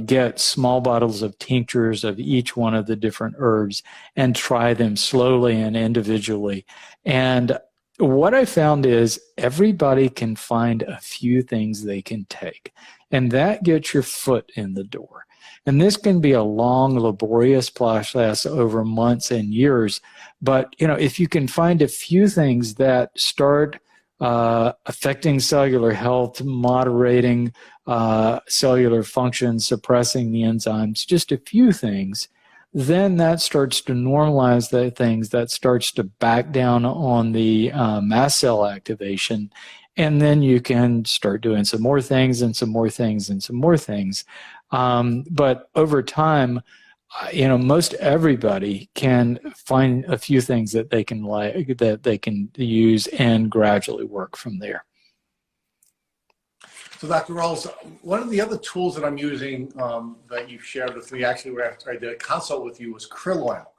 get small bottles of tinctures of each one of the different herbs and try them slowly and individually. And what I found is everybody can find a few things they can take, and that gets your foot in the door. And this can be a long, laborious process over months and years. But, if you can find a few things that start affecting cellular health, moderating cellular function, suppressing the enzymes, just a few things, then that starts to normalize the things, that starts to back down on the mast cell activation. And then you can start doing some more things and some more things and some more things. But over time, most everybody can find a few things that they can that they can use and gradually work from there. So Dr. Rawls, one of the other tools that I'm using that you've shared with me, actually after I did a consult with you, was krill oil.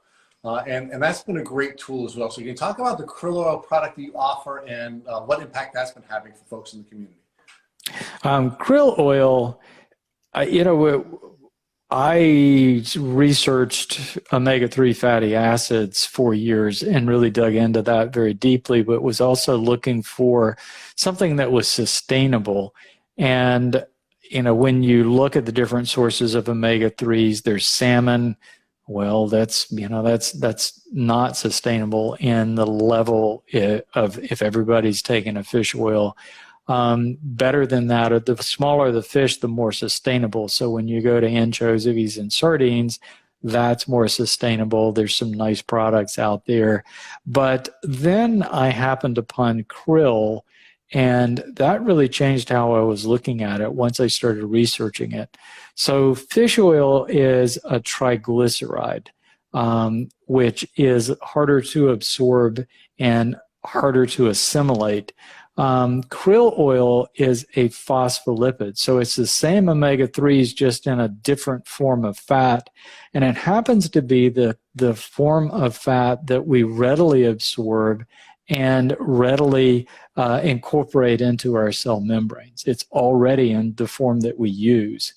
And that's been a great tool as well. So you can talk about the krill oil product that you offer and what impact that's been having for folks in the community. Krill oil, I researched omega-3 fatty acids for years and really dug into that very deeply, but was also looking for something that was sustainable. And, when you look at the different sources of omega-3s, there's salmon. Well, that's not sustainable in the level of if everybody's taking a fish oil. Better than that, or the smaller the fish, the more sustainable. So when you go to anchovies and sardines, that's more sustainable. There's some nice products out there. But then I happened upon krill, and that really changed how I was looking at it once I started researching it. So fish oil is a triglyceride, which is harder to absorb and harder to assimilate. Krill oil is a phospholipid, so it's the same omega-3s, just in a different form of fat, and it happens to be the form of fat that we readily absorb and readily incorporate into our cell membranes. It's already in the form that we use,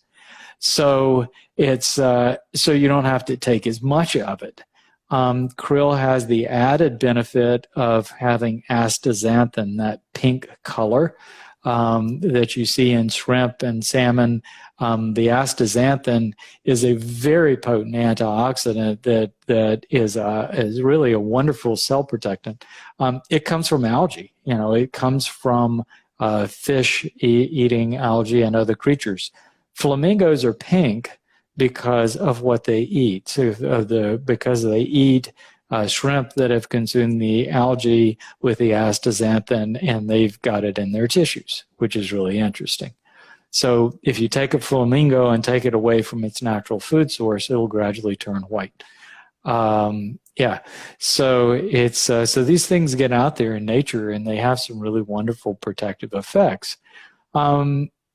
so it's so you don't have to take as much of it. Krill has the added benefit of having astaxanthin, that pink color that you see in shrimp and salmon. The astaxanthin is a very potent antioxidant that is really a wonderful cell protectant. It comes from algae. It comes from fish eating algae and other creatures. Flamingos are pink because of what they eat. So because they eat shrimp that have consumed the algae with the astaxanthin, and they've got it in their tissues, which is really interesting. So if you take a flamingo and take it away from its natural food source, it'll gradually turn white. So it's so these things get out there in nature, and they have some really wonderful protective effects.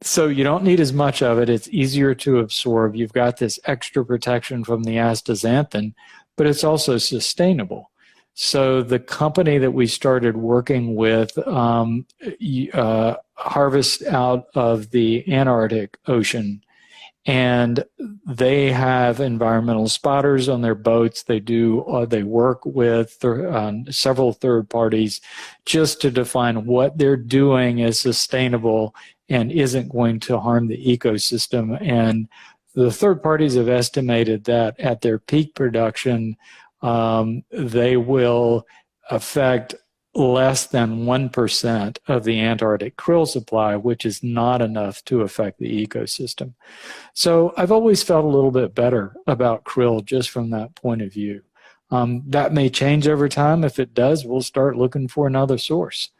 So you don't need as much of it. It's easier to absorb. You've got this extra protection from the astaxanthin, but it's also sustainable. So the company that we started working with harvest out of the Antarctic Ocean, and they have environmental spotters on their boats. They work with several third parties just to define what they're doing is sustainable and isn't going to harm the ecosystem. And the third parties have estimated that at their peak production, they will affect less than 1% of the Antarctic krill supply, which is not enough to affect the ecosystem. So I've always felt a little bit better about krill just from that point of view. That may change over time. If it does, we'll start looking for another source.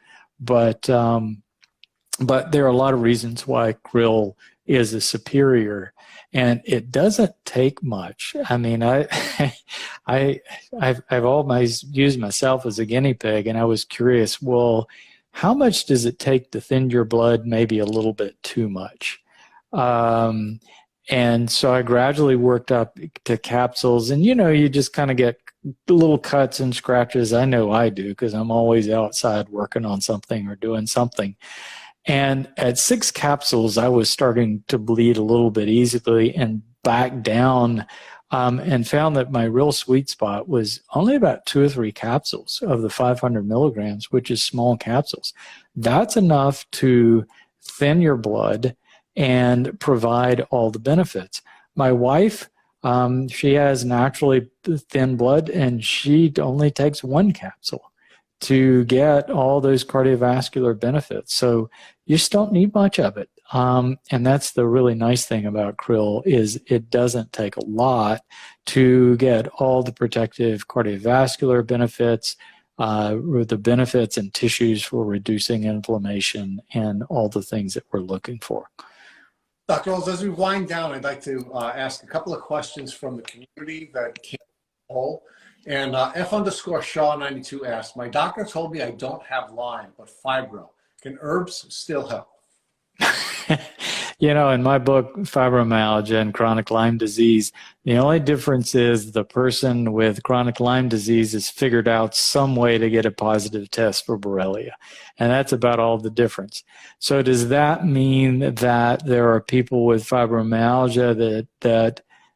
But there are a lot of reasons why krill is a superior. And it doesn't take much. I mean, I've always used myself as a guinea pig, and I was curious, well, how much does it take to thin your blood? Maybe a little bit too much. And so I gradually worked up to capsules, and you just kind of get little cuts and scratches. I know I do, because I'm always outside working on something or doing something. And at 6 capsules, I was starting to bleed a little bit easily and back down, and found that my real sweet spot was only about 2 or 3 capsules of the 500 milligrams, which is small capsules. That's enough to thin your blood and provide all the benefits. My wife, she has naturally thin blood, and she only takes 1 capsule to get all those cardiovascular benefits. So you just don't need much of it. And that's the really nice thing about krill, is it doesn't take a lot to get all the protective cardiovascular benefits, with the benefits in tissues for reducing inflammation and all the things that we're looking for. Dr. Rawls, as we wind down, I'd like to ask a couple of questions from the community that came whole. And F_Shaw92 asked, my doctor told me I don't have Lyme, but fibro. Can herbs still help? In my book, Fibromyalgia and Chronic Lyme Disease, the only difference is the person with chronic Lyme disease has figured out some way to get a positive test for Borrelia. And that's about all the difference. So does that mean that there are people with fibromyalgia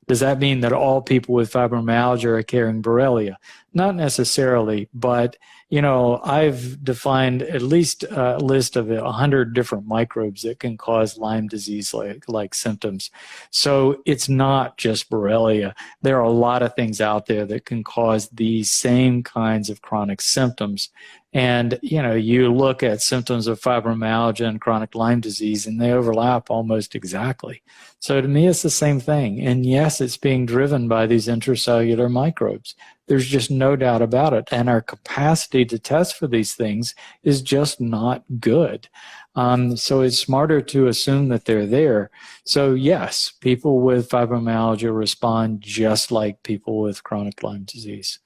does that mean that all people with fibromyalgia are carrying Borrelia? Not necessarily, but I've defined at least a list of 100 different microbes that can cause Lyme disease like symptoms. So it's not just Borrelia. There are a lot of things out there that can cause these same kinds of chronic symptoms. And, you look at symptoms of fibromyalgia and chronic Lyme disease, and they overlap almost exactly. So to me, it's the same thing. And yes, it's being driven by these intracellular microbes. There's just no doubt about it. And our capacity to test for these things is just not good. So it's smarter to assume that they're there. So yes, people with fibromyalgia respond just like people with chronic Lyme disease.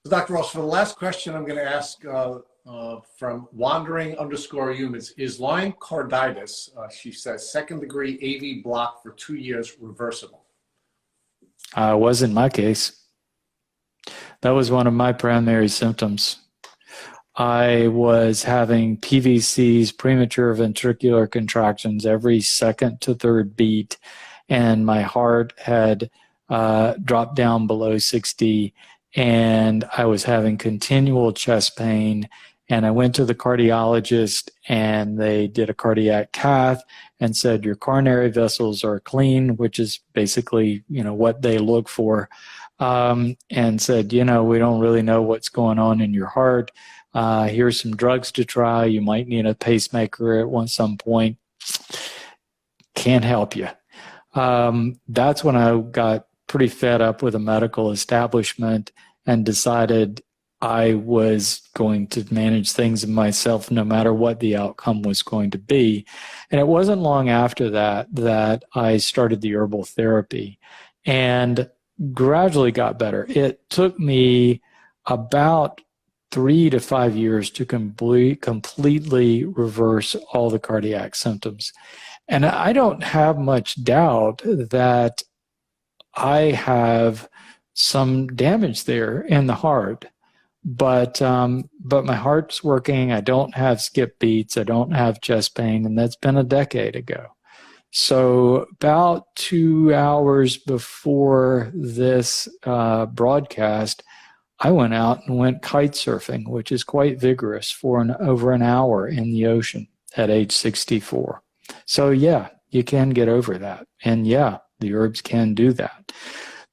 Dr. Rawls, for the last question I'm going to ask from wandering_humans, is Lyme carditis, she says, 2nd degree AV block for 2 years reversible? Wasn't my case. That was one of my primary symptoms. I was having PVCs, premature ventricular contractions, every 2nd to 3rd beat, and my heart had dropped down below 60, and I was having continual chest pain. And I went to the cardiologist, and they did a cardiac cath and said, your coronary vessels are clean, which is basically, what they look for. And said, we don't really know what's going on in your heart. Here's some drugs to try. You might need a pacemaker at some point. Can't help you. That's when I got pretty fed up with the medical establishment and decided I was going to manage things myself no matter what the outcome was going to be. And it wasn't long after that I started the herbal therapy and gradually got better. It took me about 3 to 5 years to completely reverse all the cardiac symptoms. And I don't have much doubt that I have some damage there in the heart. But my heart's working. I don't have skip beats. I don't have chest pain, and that's been a decade ago. So about 2 hours before this broadcast, I went out and went kite surfing, which is quite vigorous, for over an hour in the ocean at age 64. So yeah, you can get over that. And yeah, the herbs can do that.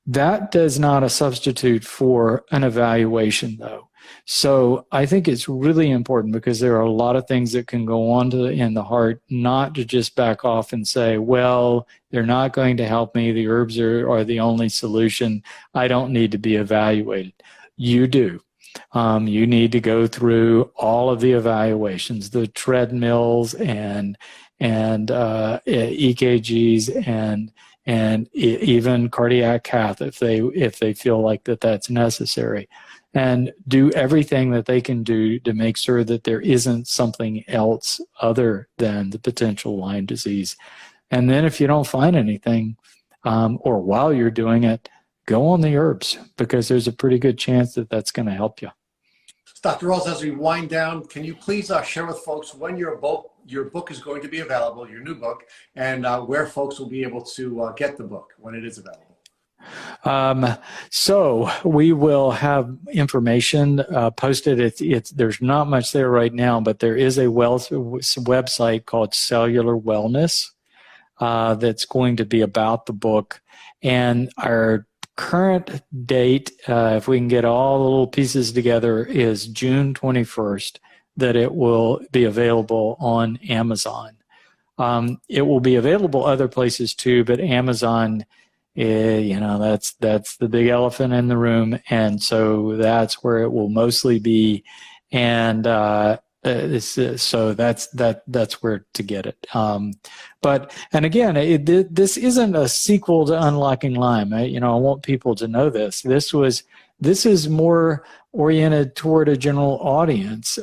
That does not a substitute for an evaluation, though. So I think it's really important, because there are a lot of things that can go on in the heart, not to just back off and say, well, they're not going to help me. The herbs are the only solution. I don't need to be evaluated. You do. You need to go through all of the evaluations, the treadmills and and EKGs and even cardiac cath if they feel like that's necessary, and do everything that they can do to make sure that there isn't something else other than the potential Lyme disease. And then if you don't find anything, or while you're doing it, go on the herbs, because there's a pretty good chance that that's going to help you. Dr. Rawls, as we wind down, can you please share with folks when your book is going to be available, your new book, and where folks will be able to get the book when it is available? So we will have information posted. There's not much there right now, but there is a website called Cellular Wellness that's going to be about the book. And our current date, if we can get all the little pieces together, is June 21st, that it will be available on Amazon. It will be available other places too, but Amazon, that's the big elephant in the room, and so that's where it will mostly be. And so that's where to get it. And again, this isn't a sequel to Unlocking Lyme. I want people to know this. This is more oriented toward a general audience.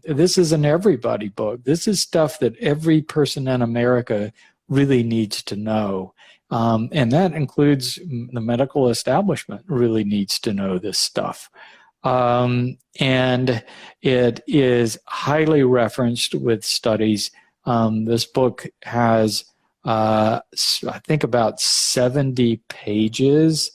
This is an everybody book. This is stuff that every person in America really needs to know. And that includes the medical establishment really needs to know this stuff. And it is highly referenced with studies. This book has, I think, about 70 pages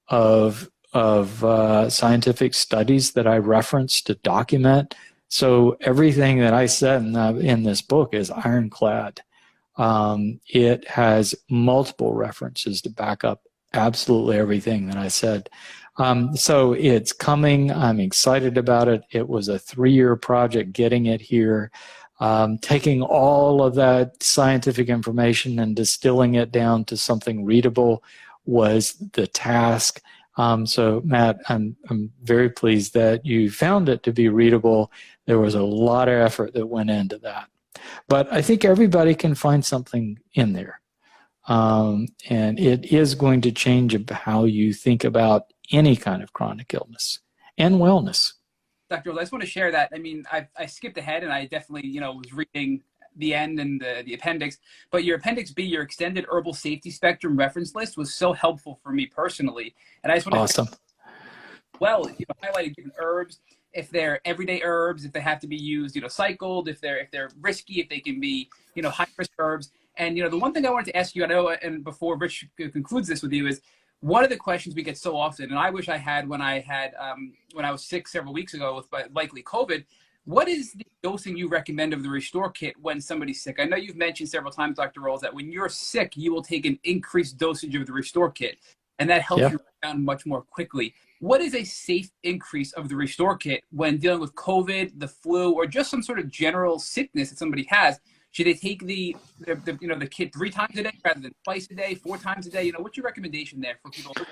of scientific studies that I reference to document. So everything that I said in this book is ironclad. It has multiple references to back up absolutely everything that I said. So it's coming. I'm excited about it. It was a 3-year project getting it here. Taking all of that scientific information and distilling it down to something readable was the task. So Matt, I'm very pleased that you found it to be readable. There was a lot of effort that went into that. But I think everybody can find something in there. And it is going to change how you think about any kind of chronic illness and wellness. Dr. Rawls, I just want to share that. I mean, I skipped ahead and I definitely, was reading the end and the appendix, but your appendix B, your extended herbal safety spectrum reference list, was so helpful for me personally. And I just want to highlighted different herbs, if they're everyday herbs, if they have to be used, cycled, if they're risky, if they can be, high risk herbs. And, the one thing I wanted to ask you, I know, and before Rich concludes this with you, is one of the questions we get so often, and I wish I had when I was sick several weeks ago with likely COVID, what is the dosing you recommend of the Restore Kit when somebody's sick? I know you've mentioned several times, Dr. Rawls, that when you're sick, you will take an increased dosage of the Restore Kit, and that helps you down much more quickly. What is a safe increase of the Restore Kit when dealing with COVID, the flu, or just some sort of general sickness that somebody has? Should they take the kit 3 times a day rather than twice a day, 4 times a day? What's your recommendation there for people who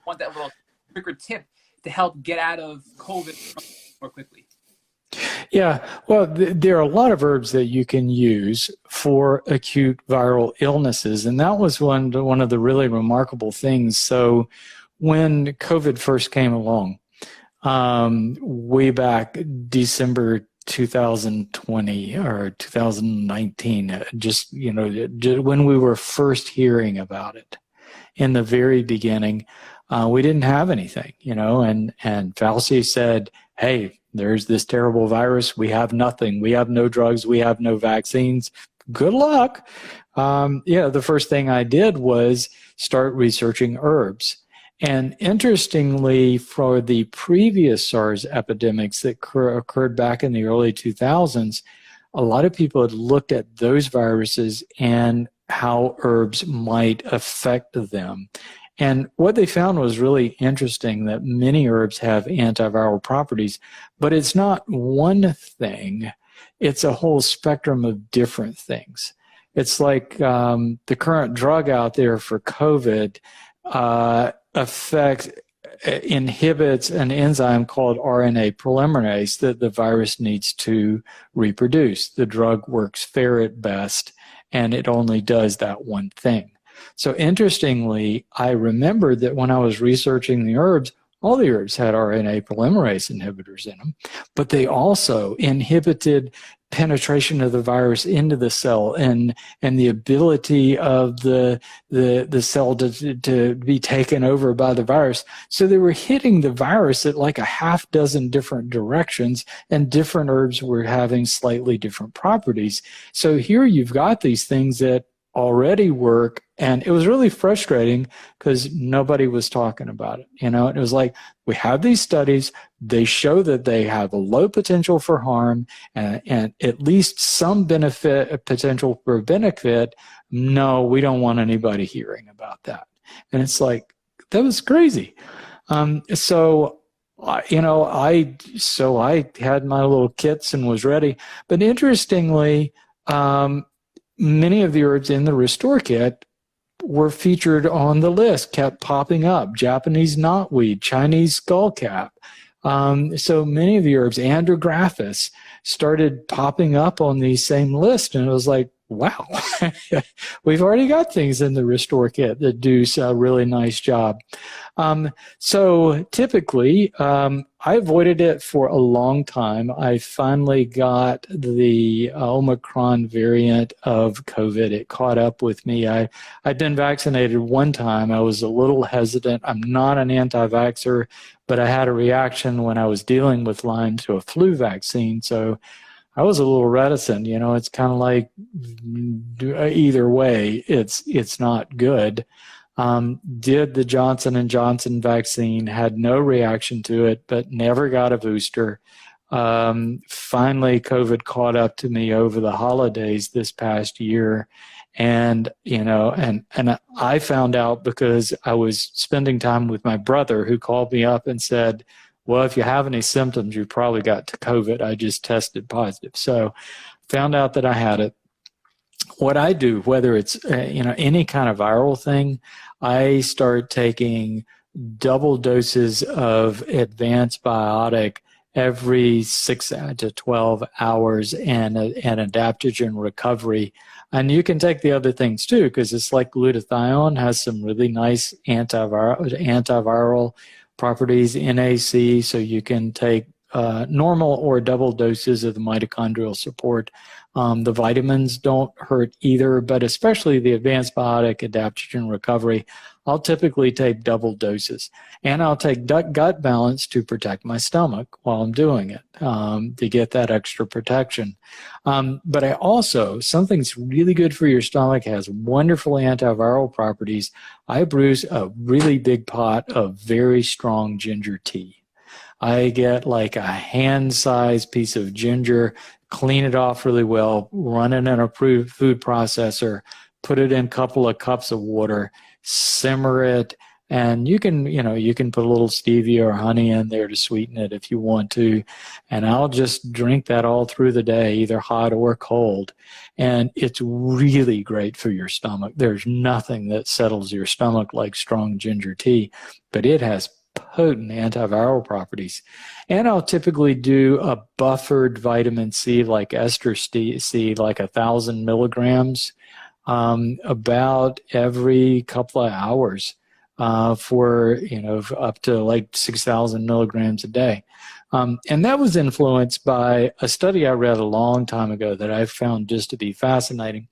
want that little quicker tip to help get out of COVID more quickly? Yeah, well, there are a lot of herbs that you can use for acute viral illnesses, and that was one of the really remarkable things. So when COVID first came along, way back December 2020 or 2019, just when we were first hearing about it in the very beginning, we didn't have anything, and Fauci said, hey, there's this terrible virus. We have nothing. We have no drugs. We have no vaccines. Good luck. The first thing I did was start researching herbs. And interestingly, for the previous SARS epidemics that occurred back in the early 2000s, a lot of people had looked at those viruses and how herbs might affect them. And what they found was really interesting, that many herbs have antiviral properties, but it's not one thing. It's a whole spectrum of different things. It's like the current drug out there for COVID affects inhibits an enzyme called RNA polymerase that the virus needs to reproduce. The drug works fair at best, and it only does that one thing. So interestingly, I remembered that when I was researching the herbs, all the herbs had RNA polymerase inhibitors in them, but they also inhibited penetration of the virus into the cell and the ability of the cell to be taken over by the virus. So they were hitting the virus at like a half dozen different directions, and different herbs were having slightly different properties. So here you've got these things that already work, and it was really frustrating because nobody was talking about it. You know, it was like, we have these studies, they show that they have a low potential for harm and at least some potential for benefit. No, we don't want anybody hearing about that. And it's like, that was crazy. So I had my little kits and was ready. But interestingly, many of the herbs in the Restore Kit were featured on the list, kept popping up. Japanese knotweed, Chinese skullcap. So many of the herbs, Andrographis, started popping up on the same list. And it was like, wow, we've already got things in the Restore Kit that do a really nice job. So typically, I avoided it for a long time. I finally got the Omicron variant of COVID. It caught up with me. I'd been vaccinated one time. I was a little hesitant. I'm not an anti-vaxxer, but I had a reaction when I was dealing with Lyme to a flu vaccine. So I was a little reticent. You know, it's kind of like either way, it's not good. Did the Johnson & Johnson vaccine, had no reaction to it, but never got a booster. Finally, COVID caught up to me over the holidays this past year. And, you know, and I found out because I was spending time with my brother, who called me up and said, well, if you have any symptoms, you probably got to COVID. I just tested positive. So found out that I had it. What I do, whether it's, any kind of viral thing, I start taking double doses of advanced biotic every 6 to 12 hours and an adaptogen recovery. And you can take the other things too, because it's like glutathione has some really nice antiviral properties, NAC, so you can take normal or double doses of the mitochondrial support. The vitamins don't hurt either, but especially the advanced biotic adaptogen recovery, I'll typically take double doses. And I'll take gut balance to protect my stomach while I'm doing it, to get that extra protection. But I also, something's really good for your stomach, has wonderful antiviral properties. I brew a really big pot of very strong ginger tea. I get like a hand-sized piece of ginger, clean it off really well, run it in a food processor, put it in a couple of cups of water, simmer it, and you can put a little stevia or honey in there to sweeten it if you want to. And I'll just drink that all through the day, either hot or cold. And it's really great for your stomach. There's nothing that settles your stomach like strong ginger tea, but it has potent antiviral properties. And I'll typically do a buffered vitamin C, like ester C, like 1,000 milligrams, about every couple of hours, for, up to like 6,000 milligrams a day. And that was influenced by a study I read a long time ago that I found just to be fascinating.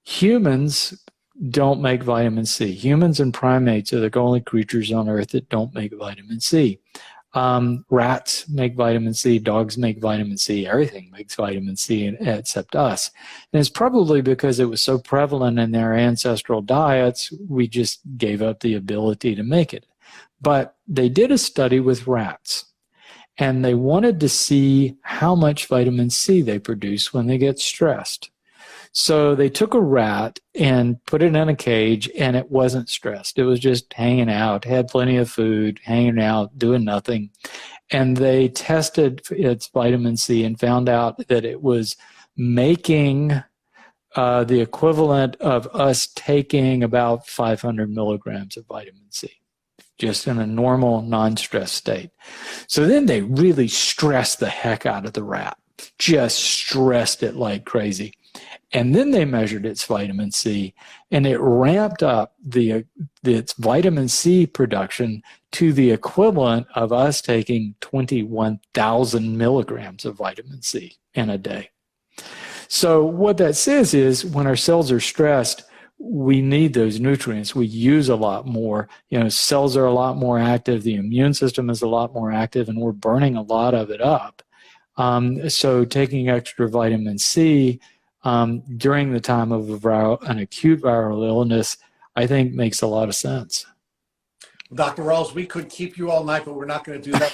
Humans don't make vitamin C. Humans and primates are the only creatures on Earth that don't make vitamin C. Rats make vitamin C, dogs make vitamin C, everything makes vitamin C except us. And it's probably because it was so prevalent in their ancestral diets, we just gave up the ability to make it. But they did a study with rats, and they wanted to see how much vitamin C they produce when they get stressed. So they took a rat and put it in a cage, and it wasn't stressed. It was just hanging out, had plenty of food, hanging out, doing nothing. And they tested its vitamin C and found out that it was making the equivalent of us taking about 500 milligrams of vitamin C. just in a normal, non-stress state. So then they really stressed the heck out of the rat, just stressed it like crazy. And then they measured its vitamin C, and it ramped up its vitamin C production to the equivalent of us taking 21,000 milligrams of vitamin C in a day. So what that says is when our cells are stressed, we need those nutrients. We use a lot more. Cells are a lot more active. The immune system is a lot more active, and we're burning a lot of it up. So taking extra vitamin C during the time of an acute viral illness, I think makes a lot of sense. Dr. Rawls, we could keep you all night, but we're not going to do that.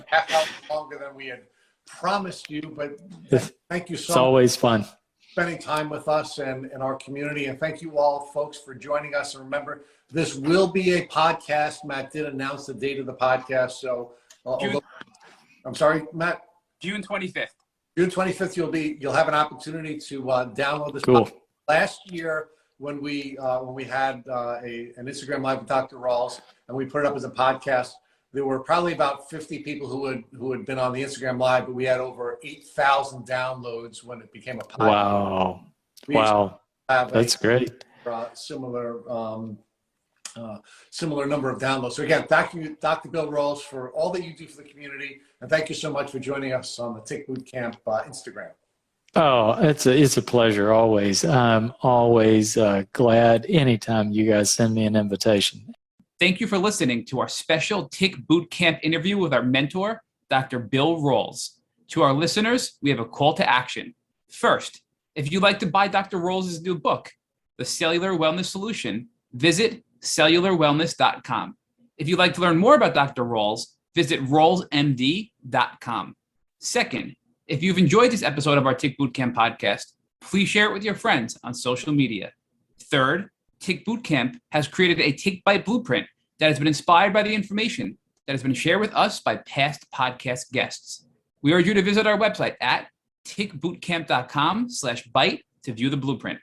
Half hour longer than we had promised you, but thank you so much. It's always fun. Spending time with us and our community. And thank you all, folks, for joining us. And remember, this will be a podcast. Matt did announce the date of the podcast. So, I'm sorry, Matt? June 25th. June 25th, you'll have an opportunity to download this. Cool. Last year, when we had an Instagram Live with Dr. Rawls, and we put it up as a podcast, there were probably about 50 people who had been on the Instagram Live, but we had over 8,000 downloads when it became a podcast. Wow. That's great. Similar number of downloads. So again, thank you, Dr. Bill Rawls, for all that you do for the community. And thank you so much for joining us on the Tick Boot Camp Instagram. Oh, it's a pleasure always. I'm always glad anytime you guys send me an invitation. Thank you for listening to our special Tick Boot Camp interview with our mentor, Dr. Bill Rawls. To our listeners, we have a call to action. First, if you'd like to buy Dr. Rawls' new book, The Cellular Wellness Solution, visit cellularwellness.com. If you'd like to learn more about Dr. Rawls, visit rawlsmd.com. Second, if you've enjoyed this episode of our Tick Boot Camp podcast, please share it with your friends on social media. Third, Tick Boot Camp has created a Tick Bite blueprint that has been inspired by the information that has been shared with us by past podcast guests. We urge you to visit our website at tickbootcamp.com/bite to view the blueprint.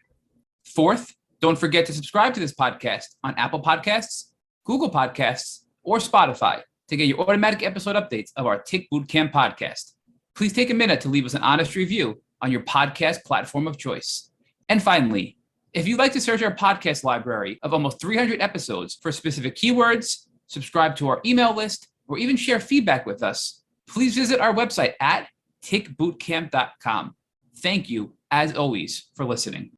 Fourth, don't forget to subscribe to this podcast on Apple Podcasts, Google Podcasts, or Spotify to get your automatic episode updates of our Tick Boot Camp podcast. Please take a minute to leave us an honest review on your podcast platform of choice. And finally, if you'd like to search our podcast library of almost 300 episodes for specific keywords, subscribe to our email list, or even share feedback with us, please visit our website at tickbootcamp.com. Thank you, as always, for listening.